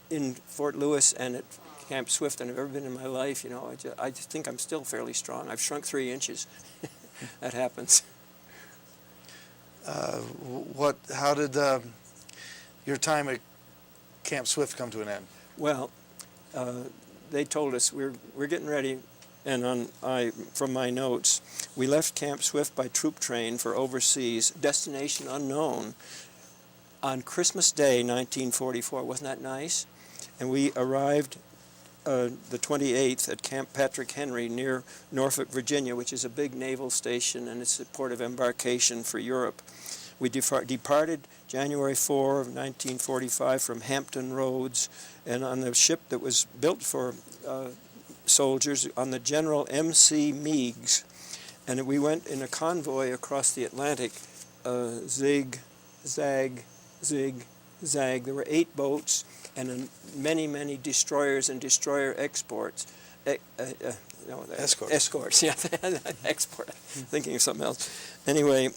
in Fort Lewis and at Camp Swift than I've ever been in my life. You know, I just think I'm still fairly strong. I've shrunk 3 inches. That happens. How did your time at Camp Swift come to an end? Well, they told us we're getting ready, and from my notes, we left Camp Swift by troop train for overseas, destination unknown, on Christmas Day, 1944. Wasn't that nice? And we arrived the 28th at Camp Patrick Henry near Norfolk, Virginia, which is a big naval station, and it's a port of embarkation for Europe. We departed January 4 of 1945 from Hampton Roads, and on the ship that was built for soldiers, on the General M.C. Meigs, and we went in a convoy across the Atlantic, zig, zag, zig, zag. There were 8 boats and many, many destroyers and destroyer exports. Escorts. Escorts, yeah, export. Thinking of something else. Anyway,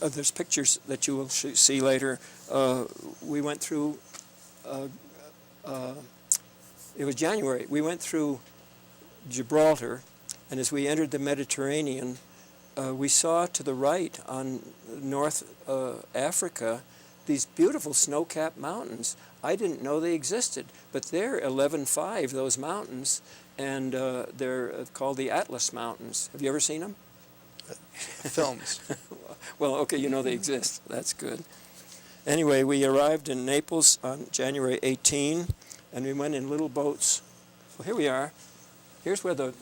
there's pictures that you will see later. We went through, it was January, we went through Gibraltar, and as we entered the Mediterranean, we saw to the right on North Africa these beautiful snow-capped mountains. I didn't know they existed, but they're 11.5, those mountains, and they're called the Atlas Mountains. Have you ever seen them? Films. Well, okay, you know they exist. That's good. Anyway, we arrived in Naples on January 18, and we went in little boats. Well, here we are. Here's where those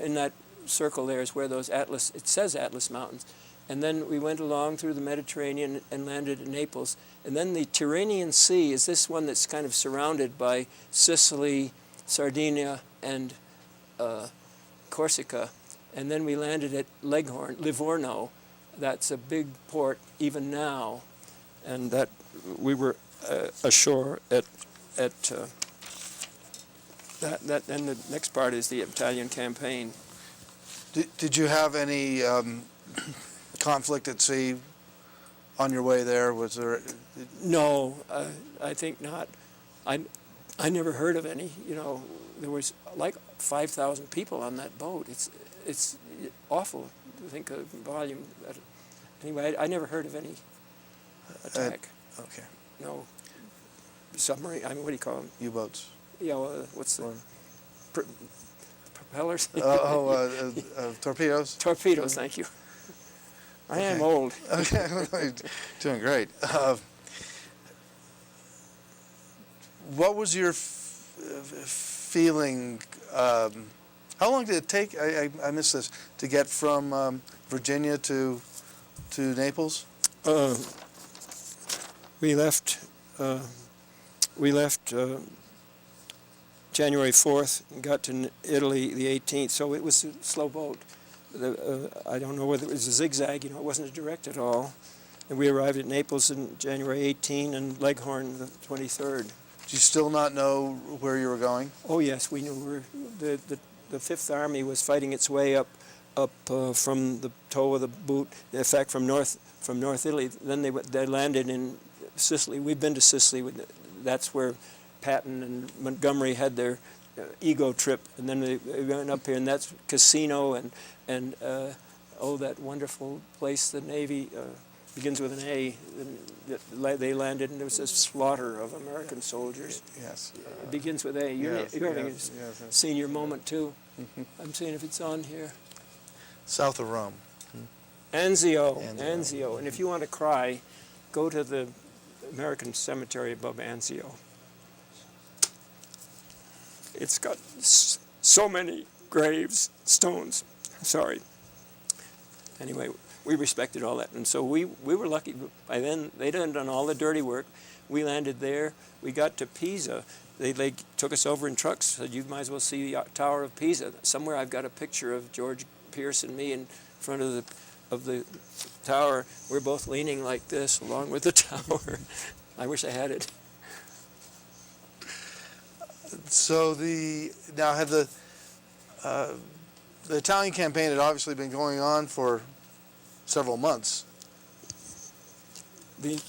in that circle there is where those Atlas. It says Atlas Mountains, and then we went along through the Mediterranean and landed in Naples. And then the Tyrrhenian Sea is this one that's kind of surrounded by Sicily, Sardinia, and Corsica. And then we landed at Livorno. That's a big port even now, and that we were ashore at that. And the next part is the Italian campaign. Did you have any conflict at sea on your way there? Was there? No, I think not. I never heard of any. You know, there was like 5,000 people on that boat. It's awful to think of volume. Anyway, I never heard of any attack. Okay. No submarine. I mean, what do you call them? U-boats. Yeah. What's the propellers? Torpedoes. Torpedoes. Thank you. I am old. Okay, doing great. What was your feeling? How long did it take? I missed this, to get from Virginia to Naples. We left January 4th and got to Italy the 18th. So it was a slow boat. I don't know whether it was a zigzag. You know, it wasn't a direct at all. And we arrived at Naples in January 18 and Leghorn the 23rd. Did you still not know where you were going? Oh yes, we knew the Fifth Army was fighting its way up from the toe of the boot. In fact, from North Italy. Then they landed in Sicily. We've been to Sicily. That's where Patton and Montgomery had their ego trip, and then they went up here, and that's Casino and that wonderful place, the Navy. Begins with an A. They landed, and there was a slaughter of American soldiers. Yes. It begins with A. You're having a senior moment, too. I'm seeing if it's on here. South of Rome. Anzio. Anzio. Anzio. And if you want to cry, go to the American cemetery above Anzio. It's got so many graves, stones. Sorry. Anyway, we respected all that. And so we were lucky. By then, they'd done all the dirty work. We landed there. We got to Pisa. They took us over in trucks, said, you might as well see the Tower of Pisa. Somewhere I've got a picture of George Pierce and me in front of the tower. We're both leaning like this along with the tower. I wish I had it. So now have the Italian campaign had obviously been going on for several months.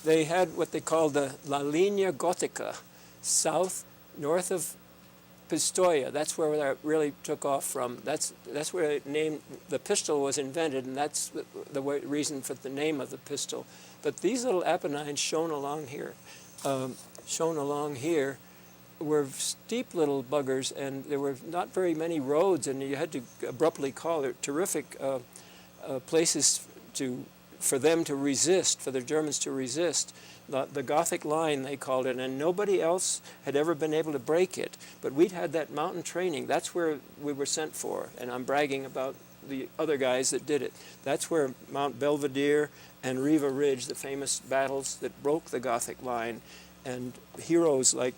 They had what they called the La Linea Gotica, north of Pistoia. That's where that really took off from. That's where the pistol was invented, and that's the reason for the name of the pistol. But these little Apennines shown along here, were steep little buggers, and there were not very many roads, and you had to abruptly call. They're terrific places for them to resist, for the Germans to resist. The Gothic line, they called it, and nobody else had ever been able to break it. But we'd had that mountain training. That's where we were sent for, and I'm bragging about the other guys that did it. That's where Mount Belvedere and Riva Ridge, the famous battles that broke the Gothic line, and heroes like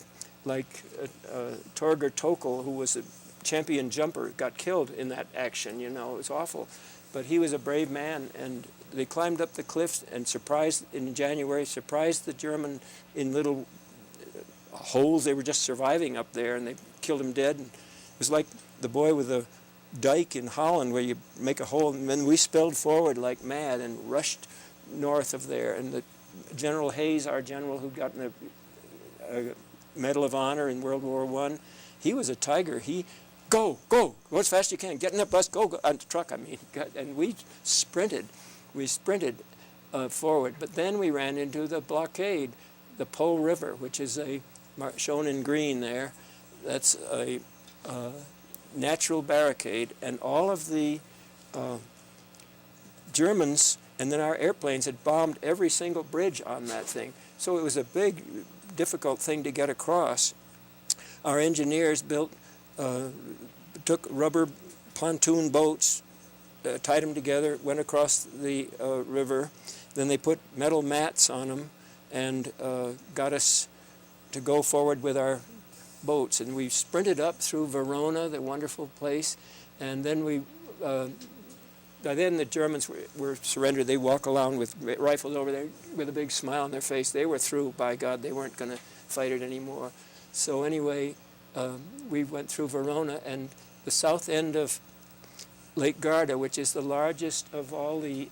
Torger Tokel, who was a champion jumper, got killed in that action. You know, it was awful. But he was a brave man, and they climbed up the cliffs and in January, surprised the German in little holes. They were just surviving up there, and they killed him dead. And it was like the boy with the dike in Holland where you make a hole, and then we spilled forward like mad and rushed north of there. And the General Hayes, our general who got in the Medal of Honor in World War I, he was a tiger. He, go, go as fast as you can, get in the bus, go, on the truck, I mean. And we sprinted forward. But then we ran into the blockade, the Po River, which is shown in green there. That's a natural barricade, and all of the Germans and then our airplanes had bombed every single bridge on that thing. So it was a big, difficult thing to get across. Our engineers took rubber pontoon boats, tied them together, went across the river. Then they put metal mats on them and got us to go forward with our boats. And we sprinted up through Verona, the wonderful place, and then by then the Germans were surrendered. They walk along with rifles over there with a big smile on their face. They were through, by God. They weren't going to fight it anymore. So anyway, we went through Verona, and the south end of Lake Garda, which is the largest of all the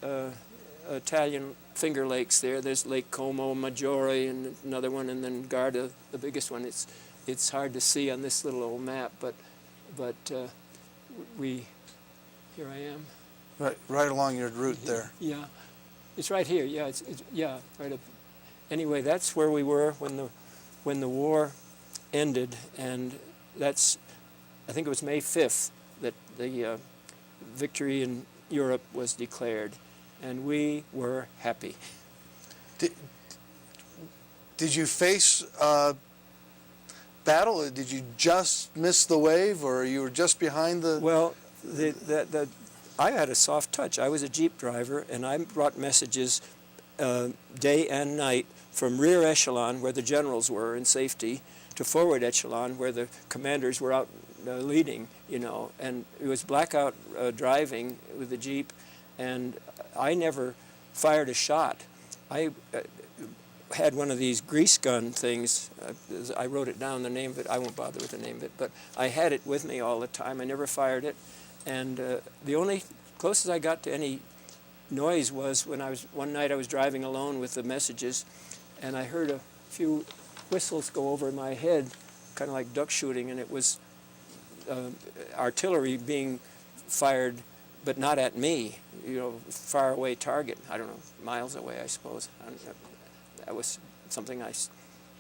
Italian finger lakes there. There's Lake Como, Maggiore, and another one, and then Garda, the biggest one. It's hard to see on this little old map, but here I am. Right along your route there. Yeah, it's right here. Yeah, it's right up. Anyway, that's where we were when the war ended, and I think it was May 5th that the victory in Europe was declared, and we were happy. Did you face battle? Did you just miss the wave, or you were just behind the? Well, I had a soft touch. I was a Jeep driver, and I brought messages day and night from rear echelon, where the generals were in safety, to forward echelon, where the commanders were out leading, you know. And it was blackout driving with the Jeep, and I never fired a shot. I had one of these grease gun things. I wrote it down, the name of it. I won't bother with the name of it, but I had it with me all the time. I never fired it. And the only closest I got to any noise was when one night I was driving alone with the messages, and I heard a few whistles go over my head, kind of like duck shooting, and it was artillery being fired, but not at me, you know, far away target. I don't know, miles away, I suppose. That was something I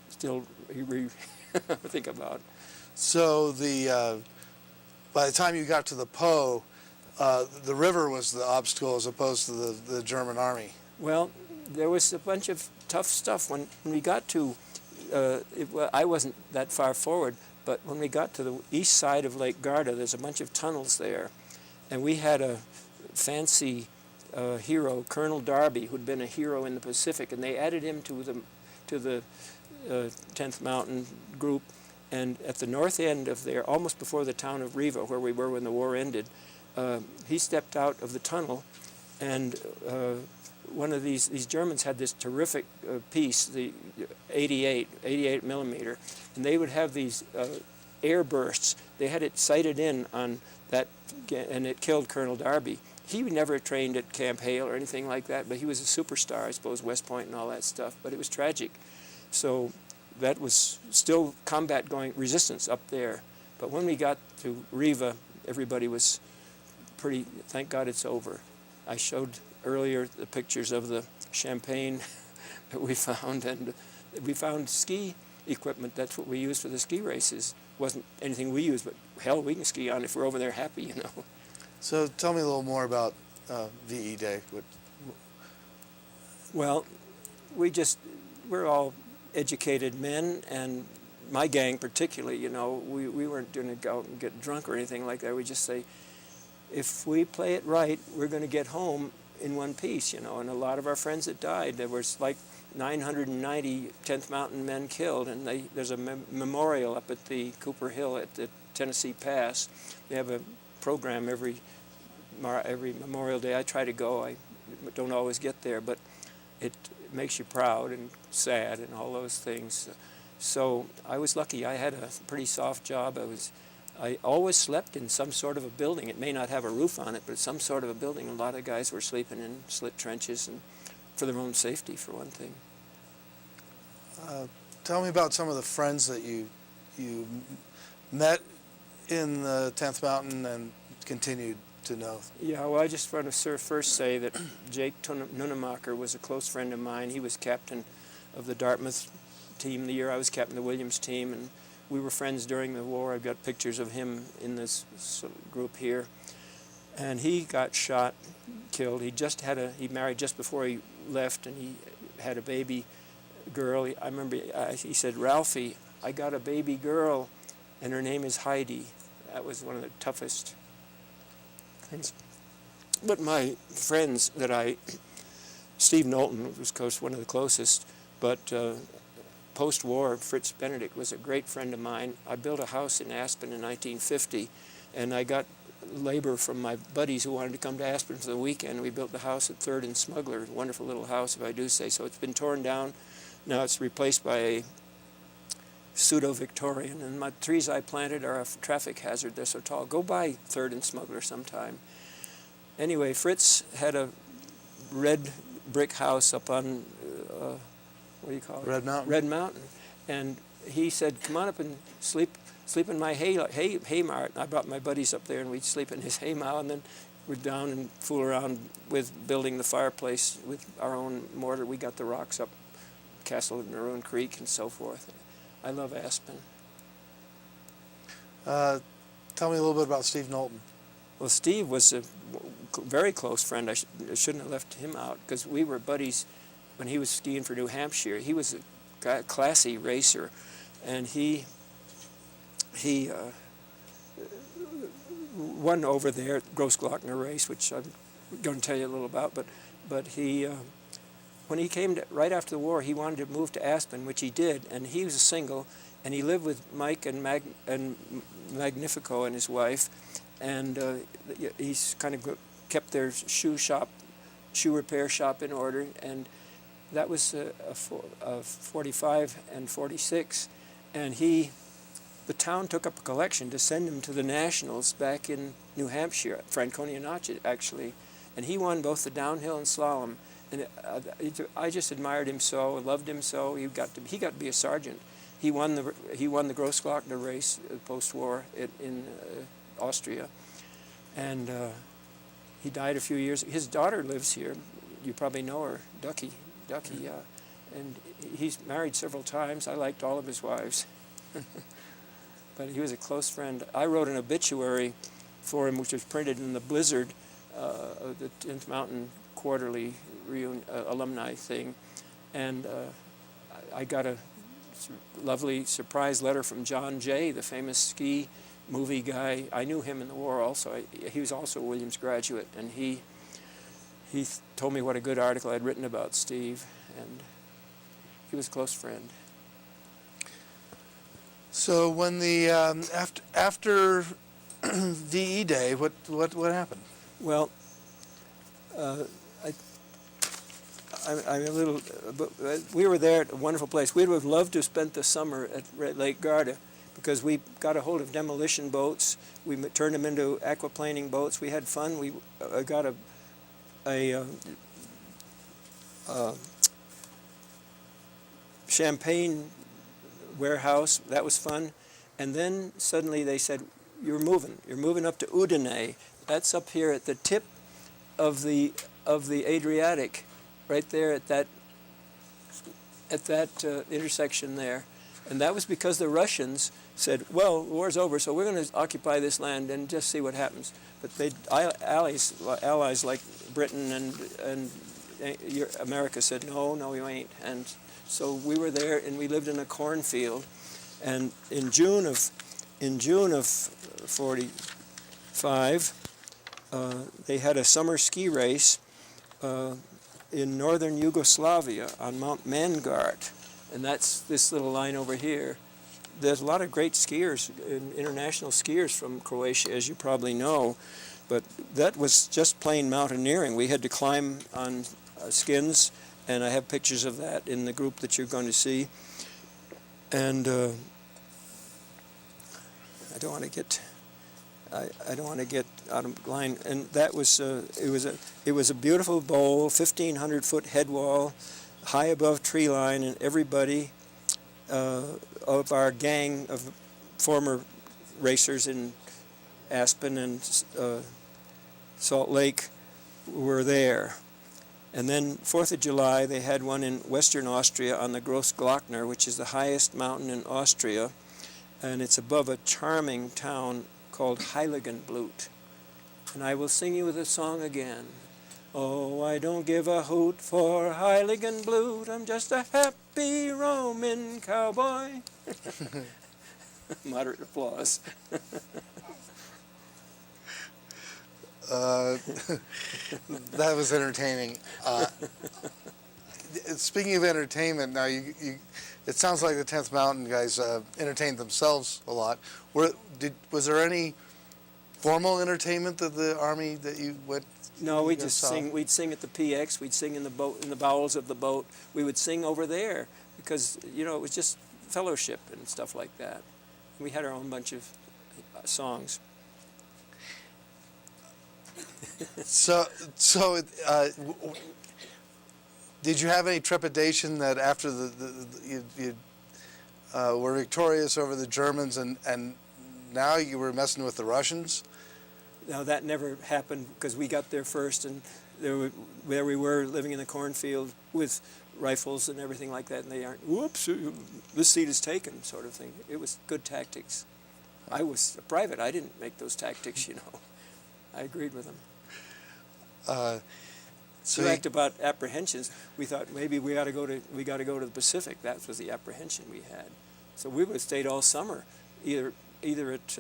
still think about. So by the time you got to the Po, the river was the obstacle as opposed to the German army. Well, there was a bunch of tough stuff when we got to. I wasn't that far forward, but when we got to the east side of Lake Garda, there's a bunch of tunnels there, and we had a fancy hero, Colonel Darby, who'd been a hero in the Pacific, and they added him to the 10th Mountain group. And at the north end of there, almost before the town of Riva, where we were when the war ended, he stepped out of the tunnel, and one of these Germans had this terrific piece, the 88 millimeter, and they would have these air bursts. They had it sighted in on that, and it killed Colonel Darby. He never trained at Camp Hale or anything like that, but he was a superstar, I suppose, West Point and all that stuff, but it was tragic. So that was still combat going, resistance up there. But when we got to Riva, everybody was pretty, thank God it's over. I showed earlier the pictures of the champagne that we found, and we found ski equipment. That's what we used for the ski races. Wasn't anything we used, but hell, we can ski on if we're over there happy, you know. So tell me a little more about VE Day. Well, we're all educated men, and my gang particularly, you know, we weren't going to go out and get drunk or anything like that. We just say, if we play it right, we're going to get home in one piece, you know. And a lot of our friends that died, there was like 990 10th Mountain men killed, and there's a memorial up at the Cooper Hill at the Tennessee Pass. They have a program every Memorial Day. I try to go. I don't always get there, but it makes you proud and sad and all those things. So I was lucky. I had a pretty soft job. I always slept in some sort of a building. It may not have a roof on it, but some sort of a building. A lot of guys were sleeping in slit trenches, and for their own safety, for one thing. Tell me about some of the friends that you met in the 10th Mountain and continued to know. Yeah, well, I just want to first say that Jake Nunemacher was a close friend of mine. He was captain of the Dartmouth team the year I was captain of the Williams team, and we were friends during the war. I've got pictures of him in this group here. And he got shot, killed. He married just before he left, and he had a baby girl. I remember he said, "Ralphie, I got a baby girl, and her name is Heidi." That was one of the toughest things. But my friends Steve Knowlton was, of course, one of the closest, but post-war, Fritz Benedict was a great friend of mine. I built a house in Aspen in 1950, and I got labor from my buddies who wanted to come to Aspen for the weekend. We built the house at 3rd and Smuggler, a wonderful little house, if I do say so. It's been torn down. Now it's replaced by a pseudo-Victorian, and my trees I planted are a traffic hazard. They're so tall. Go by 3rd and Smuggler sometime. Anyway, Fritz had a red brick house up on, what do you call it? Red Mountain. Red Mountain. And he said, "Come on up and sleep in my haymow." I brought my buddies up there, and we'd sleep in his haymow, and then we'd down and fool around with building the fireplace with our own mortar. We got the rocks up, Castle of Maroon Creek and so forth. I love Aspen. Tell me a little bit about Steve Knowlton. Well, Steve was a very close friend. I shouldn't have left him out, because we were buddies when he was skiing for New Hampshire. He was a classy racer, and he won over there at Grossglockner race, which I'm going to tell you a little about. But he, when he came right after the war, he wanted to move to Aspen, which he did, and he was single, and he lived with Mike and Magnifico and his wife, and he's kind of kept their shoe repair shop in order, and that was a 45 and 46, and the town took up a collection to send him to the Nationals back in New Hampshire, Franconia Notch actually, and he won both the downhill and slalom, and I just admired him so, loved him so. He got to be a sergeant. He won the Grossglockner race post-war in Austria, and he died a few years. His daughter lives here. You probably know her, Ducky, and he's married several times. I liked all of his wives, but he was a close friend. I wrote an obituary for him, which was printed in the Blizzard, the 10th Mountain Quarterly alumni thing. And I got a lovely surprise letter from John Jay, the famous ski movie guy. I knew him in the war also. He was also a Williams graduate, and he told me what a good article I'd written about Steve, and he was a close friend. So when the after VE Day, what happened? Well, I'm a little. We were there at a wonderful place. We would have loved to have spent the summer at Lake Garda, because we got a hold of demolition boats. We turned them into aquaplaning boats. We had fun. We got a champagne warehouse. That was fun. And then suddenly they said, you're moving up to Udine. That's up here at the tip of the Adriatic, right there at that intersection there. And that was because the Russians said, well, the war's over, so we're going to occupy this land and just see what happens. But allies like Britain and America said, no, you ain't. And so we were there, and we lived in a cornfield. And in June of 45, they had a summer ski race in northern Yugoslavia on Mount Mangart, and that's this little line over here. There's a lot of great skiers, international skiers from Croatia, as you probably know, but that was just plain mountaineering. We had to climb on skins, and I have pictures of that in the group that you're going to see. And I don't want to get out of line. And that was it was a beautiful bowl, 1,500-foot head wall, high above tree line, and everybody of our gang of former racers in Aspen and Salt Lake were there. And then 4th of July, they had one in western Austria on the Großglockner, which is the highest mountain in Austria, and it's above a charming town called Heiligenblut. And I will sing you the song again. Oh, I don't give a hoot for Heiligenblut, I'm just a happy Roman cowboy. Moderate applause. That was entertaining. Speaking of entertainment, now it sounds like the 10th Mountain guys entertained themselves a lot. Was there any formal entertainment of the Army that you went? No, we just sing. We'd sing at the PX. We'd sing in the boat, in the bowels of the boat. We would sing over there because it was just fellowship and stuff like that. We had our own bunch of songs. Did you have any trepidation that after you were victorious over the Germans and now you were messing with the Russians? No, that never happened because we got there first, and there we were living in the cornfield with rifles and everything like that, and they aren't, whoops, this seat is taken, sort of thing. It was good tactics. I was a private. I didn't make those tactics, I agreed with them. So we talked about apprehensions. We thought maybe we got to go to the Pacific. That was the apprehension we had. So we would have stayed all summer, either at,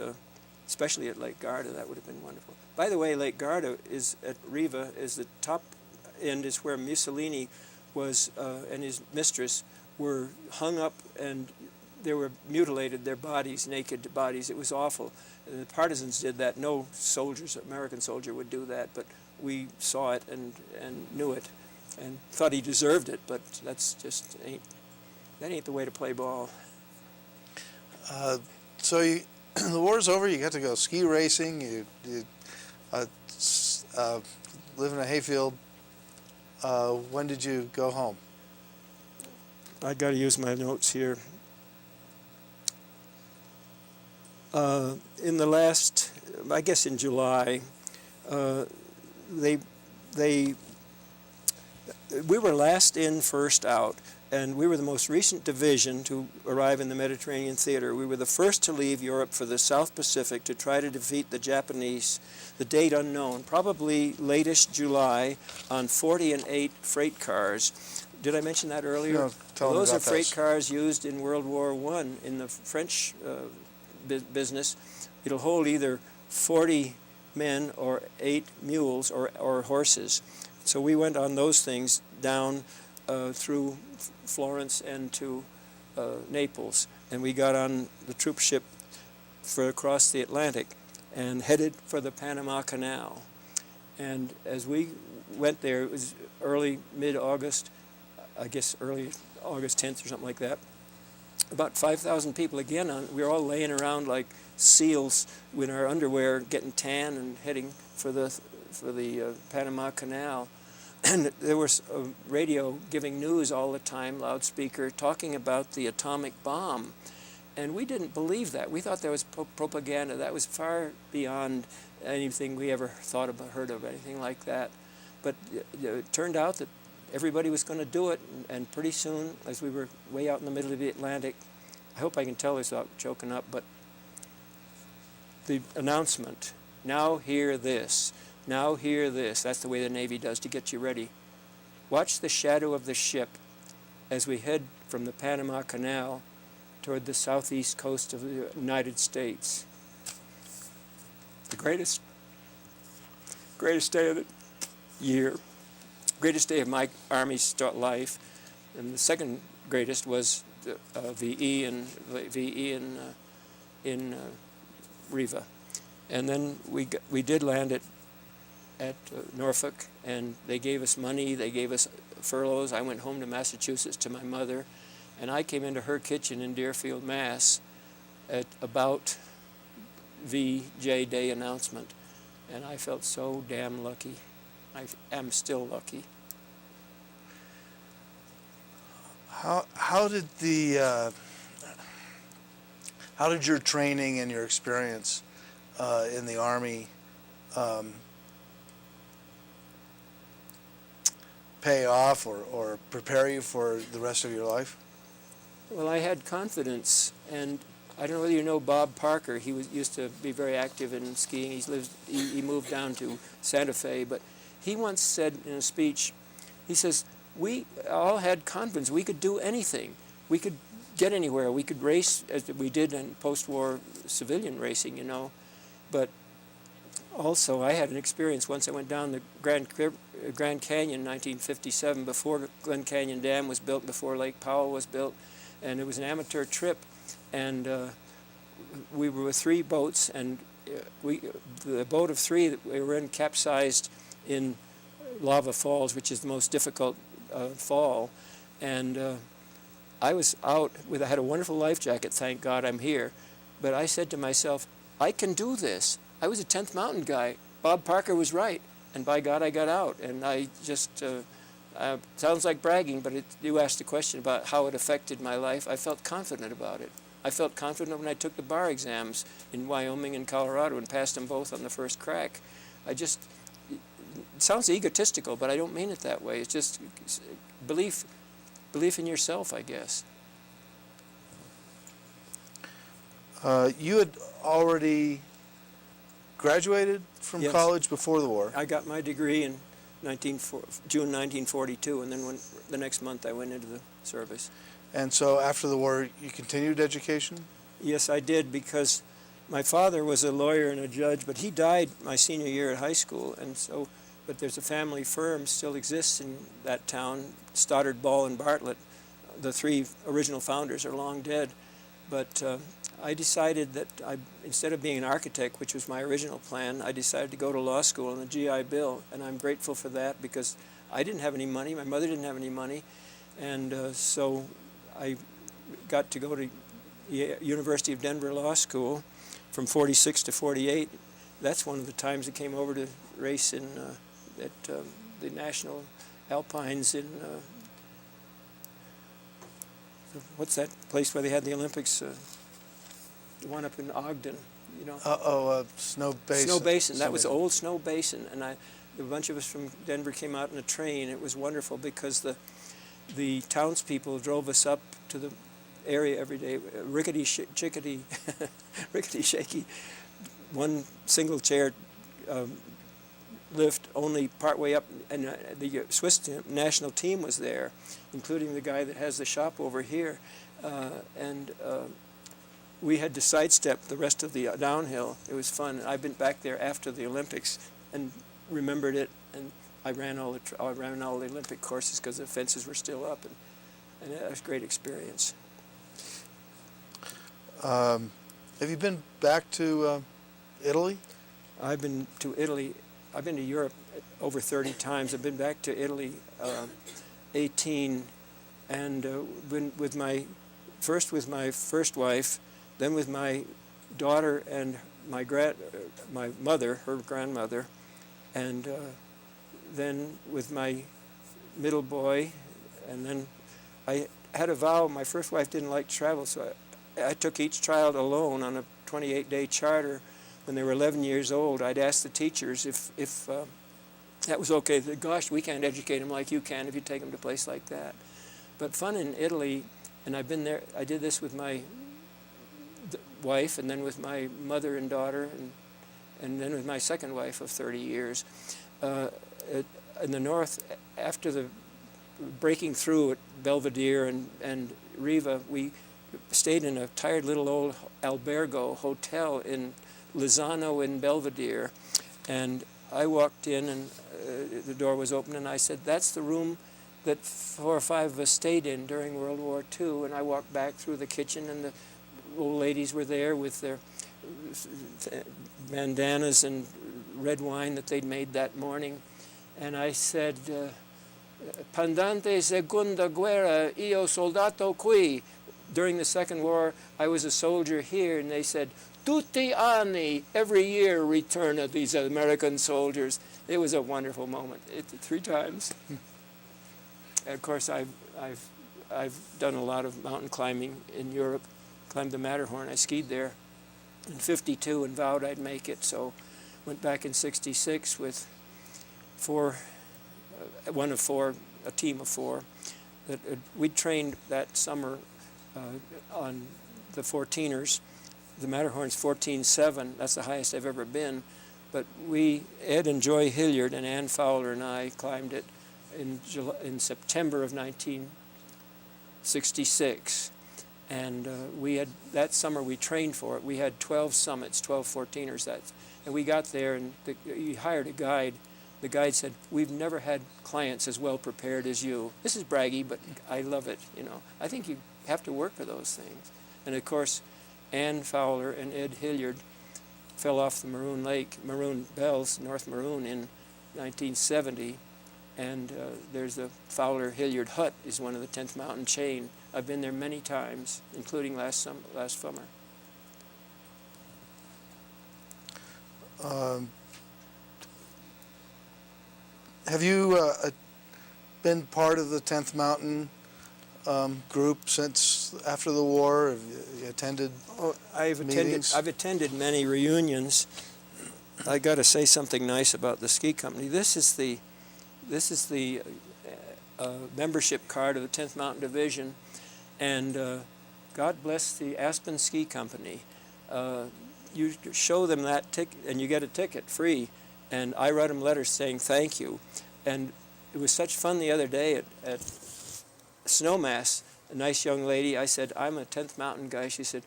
especially at Lake Garda. That would have been wonderful. By the way, Lake Garda is at Riva. Is the top end is where Mussolini was and his mistress were hung up, and they were mutilated. Their bodies, naked bodies. It was awful. And the partisans did that. No American soldier would do that, but we saw it and knew it and thought he deserved it, but that's just ain't the way to play ball. So the war's over, you got to go ski racing, you live in a hayfield. When did you go home? I got to use my notes here. In the last, I guess in July, we were last in, first out. And we were the most recent division to arrive in the Mediterranean theater. We were the first to leave Europe for the South Pacific to try to defeat the Japanese, the date unknown, probably latest July, on 40 and 8 freight cars. Did I mention that earlier? No, tell me Those about are freight those. cars used in World War I in the French business. It'll hold either 40 men or 8 mules or horses. So we went on those things down through Florence and to Naples, and we got on the troop ship for across the Atlantic and headed for the Panama Canal. And as we went there, it was early, mid-August, I guess early August 10th or something like that. About 5,000 people again. We were all laying around like seals in our underwear, getting tan and heading for the Panama Canal. And there was a radio giving news all the time, loudspeaker, talking about the atomic bomb. And we didn't believe that. We thought that was propaganda. That was far beyond anything we ever thought about, heard of, anything like that. But it turned out that everybody was going to do it, and pretty soon, as we were way out in the middle of the Atlantic, I hope I can tell this without choking up, but the announcement, now hear this, now hear this. That's the way the Navy does to get you ready. Watch the shadow of the ship as we head from the Panama Canal toward the southeast coast of the United States. The greatest day of the year, greatest day of my Army's life, and the second greatest was the VE in Riva, and then we did land at Norfolk, and they gave us money, they gave us furloughs. I went home to Massachusetts to my mother, and I came into her kitchen in Deerfield, Mass, at about VJ Day announcement, and I felt so damn lucky. I am still lucky. How did your training and your experience in the Army pay off or prepare you for the rest of your life? Well, I had confidence, and I don't know whether you know Bob Parker. He used to be very active in skiing. He moved down to Santa Fe, but he once said in a speech, he says, we all had confidence. We could do anything. We could get anywhere. We could race as we did in post-war civilian racing, you know. But also, I had an experience once. I went down the Grand Canyon in 1957 before Glen Canyon Dam was built, before Lake Powell was built, and it was an amateur trip. And we were with 3 boats, and the boat of 3 that we were in capsized in Lava Falls, which is the most difficult fall. And I was out I had a wonderful life jacket, thank God I'm here. But I said to myself, I can do this. I was a 10th Mountain guy. Bob Parker was right, and by God I got out. And I just, sounds like bragging, but you asked the question about how it affected my life. I felt confident about it. I felt confident when I took the bar exams in Wyoming and Colorado and passed them both on the first crack. It sounds egotistical, but I don't mean it that way. It's just belief in yourself, I guess. You had already graduated from Yes. college before the war. I got my degree in June 1942, and then the next month I went into the service. And so after the war, you continued education? Yes, I did, because my father was a lawyer and a judge, but he died my senior year at high school, and so, but there's a family firm still exists in that town, Stoddard, Ball, and Bartlett. The 3 original founders are long dead, but I decided that instead of being an architect, which was my original plan, I decided to go to law school on the GI Bill, and I'm grateful for that because I didn't have any money, my mother didn't have any money, and so I got to go to University of Denver Law School from 46 to 48. That's one of the times I came over to race at the National Alpines in, what's that place where they had the Olympics? The one up in Ogden, you know. Snow Basin. Snow Basin. That was old Snow Basin, and a bunch of us from Denver came out in a train. It was wonderful because the townspeople drove us up to the area every day, rickety, rickety, shaky, one single chair lift only partway up, and the Swiss national team was there, including the guy that has the shop over here, and we had to sidestep the rest of the downhill. It was fun. I've been back there after the Olympics and remembered it, and I ran all the Olympic courses because the fences were still up, and it was a great experience. Have you been back to Italy? I've been to Italy. I've been to Europe over 30 times. I've been back to Italy 18, and been with my first wife, then with my daughter and my mother, her grandmother, and then with my middle boy, and then I had a vow. My first wife didn't like to travel, so I took each child alone on a 28-day charter. When they were 11 years old, I'd ask the teachers if that was okay. They said, gosh, we can't educate them like you can if you take them to a place like that. But fun in Italy, and I've been there. I did this with my wife, and then with my mother and daughter, and then with my second wife of 30 years. In the north, after the breaking through at Belvedere and Riva, we stayed in a tired little old albergo hotel in Lozano in Belvedere, and I walked in, and the door was open, and I said, that's the room that 4 or 5 of us stayed in during World War II. And I walked back through the kitchen, and the old ladies were there with their bandanas and red wine that they'd made that morning, and I said, Pendante Seconda Guerra, io soldato qui. During the Second War, I was a soldier here, and they said, tutti anni, every year return of these American soldiers. It was a wonderful moment, 3 times. And of course, I've done a lot of mountain climbing in Europe. Climbed the Matterhorn. I skied there in '52 and vowed I'd make it. So went back in '66 with a team of 4. We trained that summer on the 14ers. The Matterhorn's 14.7. That's the highest I've ever been. But Ed and Joy Hilliard and Ann Fowler and I climbed it in September of 1966. And that summer we trained for it. We had 12 summits, 12 14ers. And we got there, and you hired a guide. The guide said, we've never had clients as well prepared as you. This is braggy, but I love it. I think you have to work for those things. And of course, Ann Fowler and Ed Hilliard fell off the Maroon Bells, North Maroon, in 1970. And there's the Fowler-Hilliard Hut is one of the 10th Mountain chain. I've been there many times, including last summer. Have you been part of the 10th Mountain group since after the war? Have you attended meetings? I've attended many reunions. I got to say something nice about the ski company. This is the membership card of the 10th Mountain Division, and God bless the Aspen Ski Company. You show them that ticket, and you get a ticket free, and I write them letters saying thank you. And it was such fun the other day at Snowmass. A nice young lady, I said, I'm a 10th Mountain guy. She said,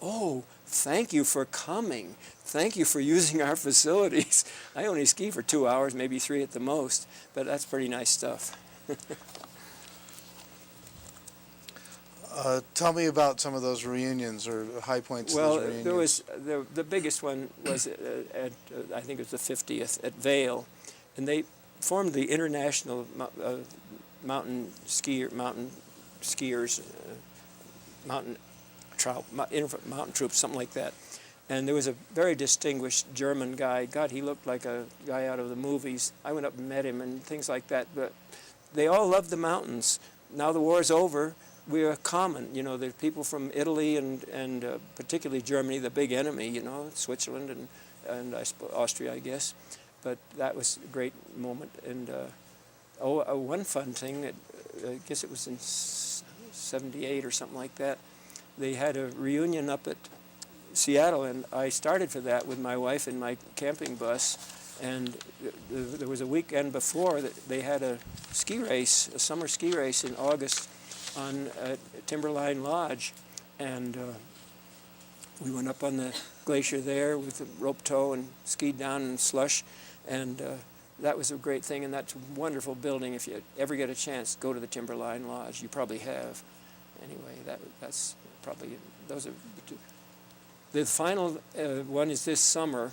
oh, thank you for coming. Thank you for using our facilities. I only ski for 2 hours, maybe 3 at the most, but that's pretty nice stuff. Tell me about some of those reunions or high points of those reunions. There was the biggest one was at I think it was the 50th at Vail, and they formed the International Mountain Skiers, Mountain Troops, something like that. And there was a very distinguished German guy. God, he looked like a guy out of the movies. I went up and met him and things like that. But they all loved the mountains. Now the war's over. We are common. There's people from Italy and particularly Germany, the big enemy, Switzerland and Austria, I guess. But that was a great moment. And one fun thing that I guess it was in 78 or something like that, they had a reunion up at Seattle, and I started for that with my wife in my camping bus. And there was a weekend before that they had a ski race, a summer ski race in August on Timberline Lodge, and we went up on the glacier there with the rope tow and skied down in slush, and that was a great thing. And that's a wonderful building. If you ever get a chance, go to the Timberline Lodge. You probably have. Anyway, that's probably, those are the two. The final one is this summer,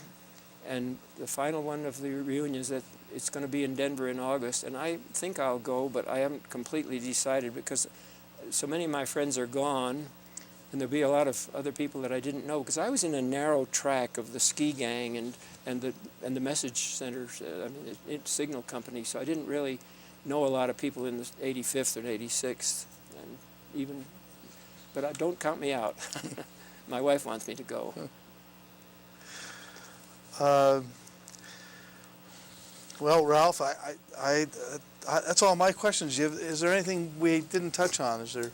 and the final one of the reunions, that it's going to be in Denver in August, and I think I'll go, but I haven't completely decided because so many of my friends are gone, and there'll be a lot of other people that I didn't know, because I was in a narrow track of the ski gang and the message center, signal company, so I didn't really know a lot of people in the 85th and 86th, and even, but don't count me out. My wife wants me to go. Well, Ralph, that's all my questions. Is there anything we didn't touch on? Is there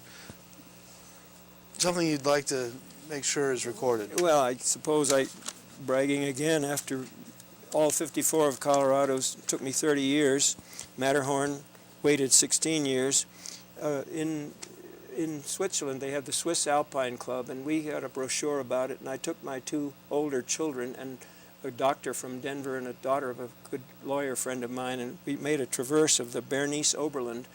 something you'd like to make sure is recorded? Well, I suppose bragging again, after all 54 of Colorado's took me 30 years, Matterhorn waited 16 years. In Switzerland, they have the Swiss Alpine Club, and we had a brochure about it, and I took my two older children and a doctor from Denver and a daughter of a good lawyer friend of mine, and we made a traverse of the Bernese Oberland,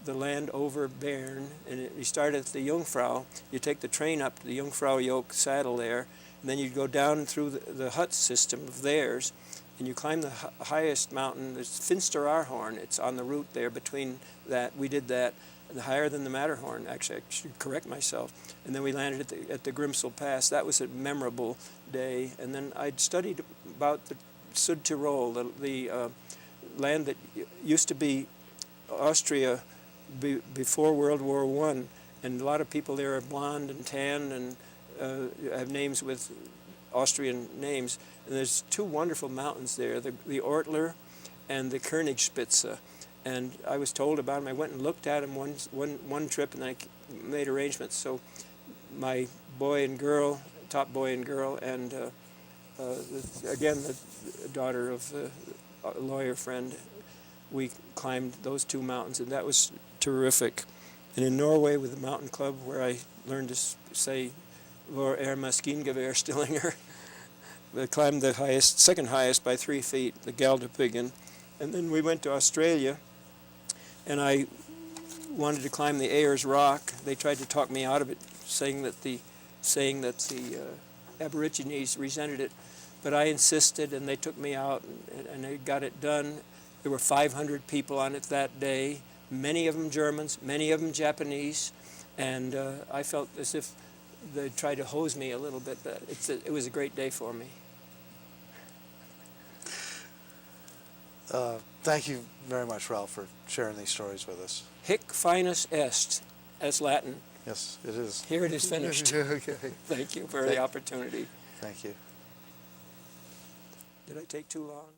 the land over Bern, and we started at the Jungfrau. You take the train up to the Jungfrau yoke saddle there, and then you go down through the hut system of theirs, and you climb the highest mountain. There's Finsteraarhorn. It's on the route there between that. We did that. Higher than the Matterhorn, actually, I should correct myself. And then we landed at the Grimsel Pass. That was a memorable day. And then I'd studied about the Südtirol, the land that used to be Austria before World War I. And a lot of people there are blonde and tan and have names with Austrian names. And there's two wonderful mountains there, the Ortler and the Königspitze. And I was told about them. I went and looked at them one trip, and then I made arrangements. So my boy and girl, top boy and girl, and again the daughter of a lawyer friend, we climbed those two mountains, and that was terrific. And in Norway with the mountain club, where I learned to say "Hvor Maskingewehr Stillinger," I climbed the highest, second highest by 3 feet, the Galdhøpiggen. And then we went to Australia, and I wanted to climb the Ayers Rock. They tried to talk me out of it, saying that the Aborigines resented it, but I insisted, and they took me out, and they got it done. There were 500 people on it that day, many of them Germans, many of them Japanese, and I felt as if they tried to hose me a little bit, but it was a great day for me. Thank you very much, Ralph, for sharing these stories with us. Hic finus est, as Latin. Yes, it is. Here it is finished. Okay. Thank you for the opportunity. Thank you. Did I take too long?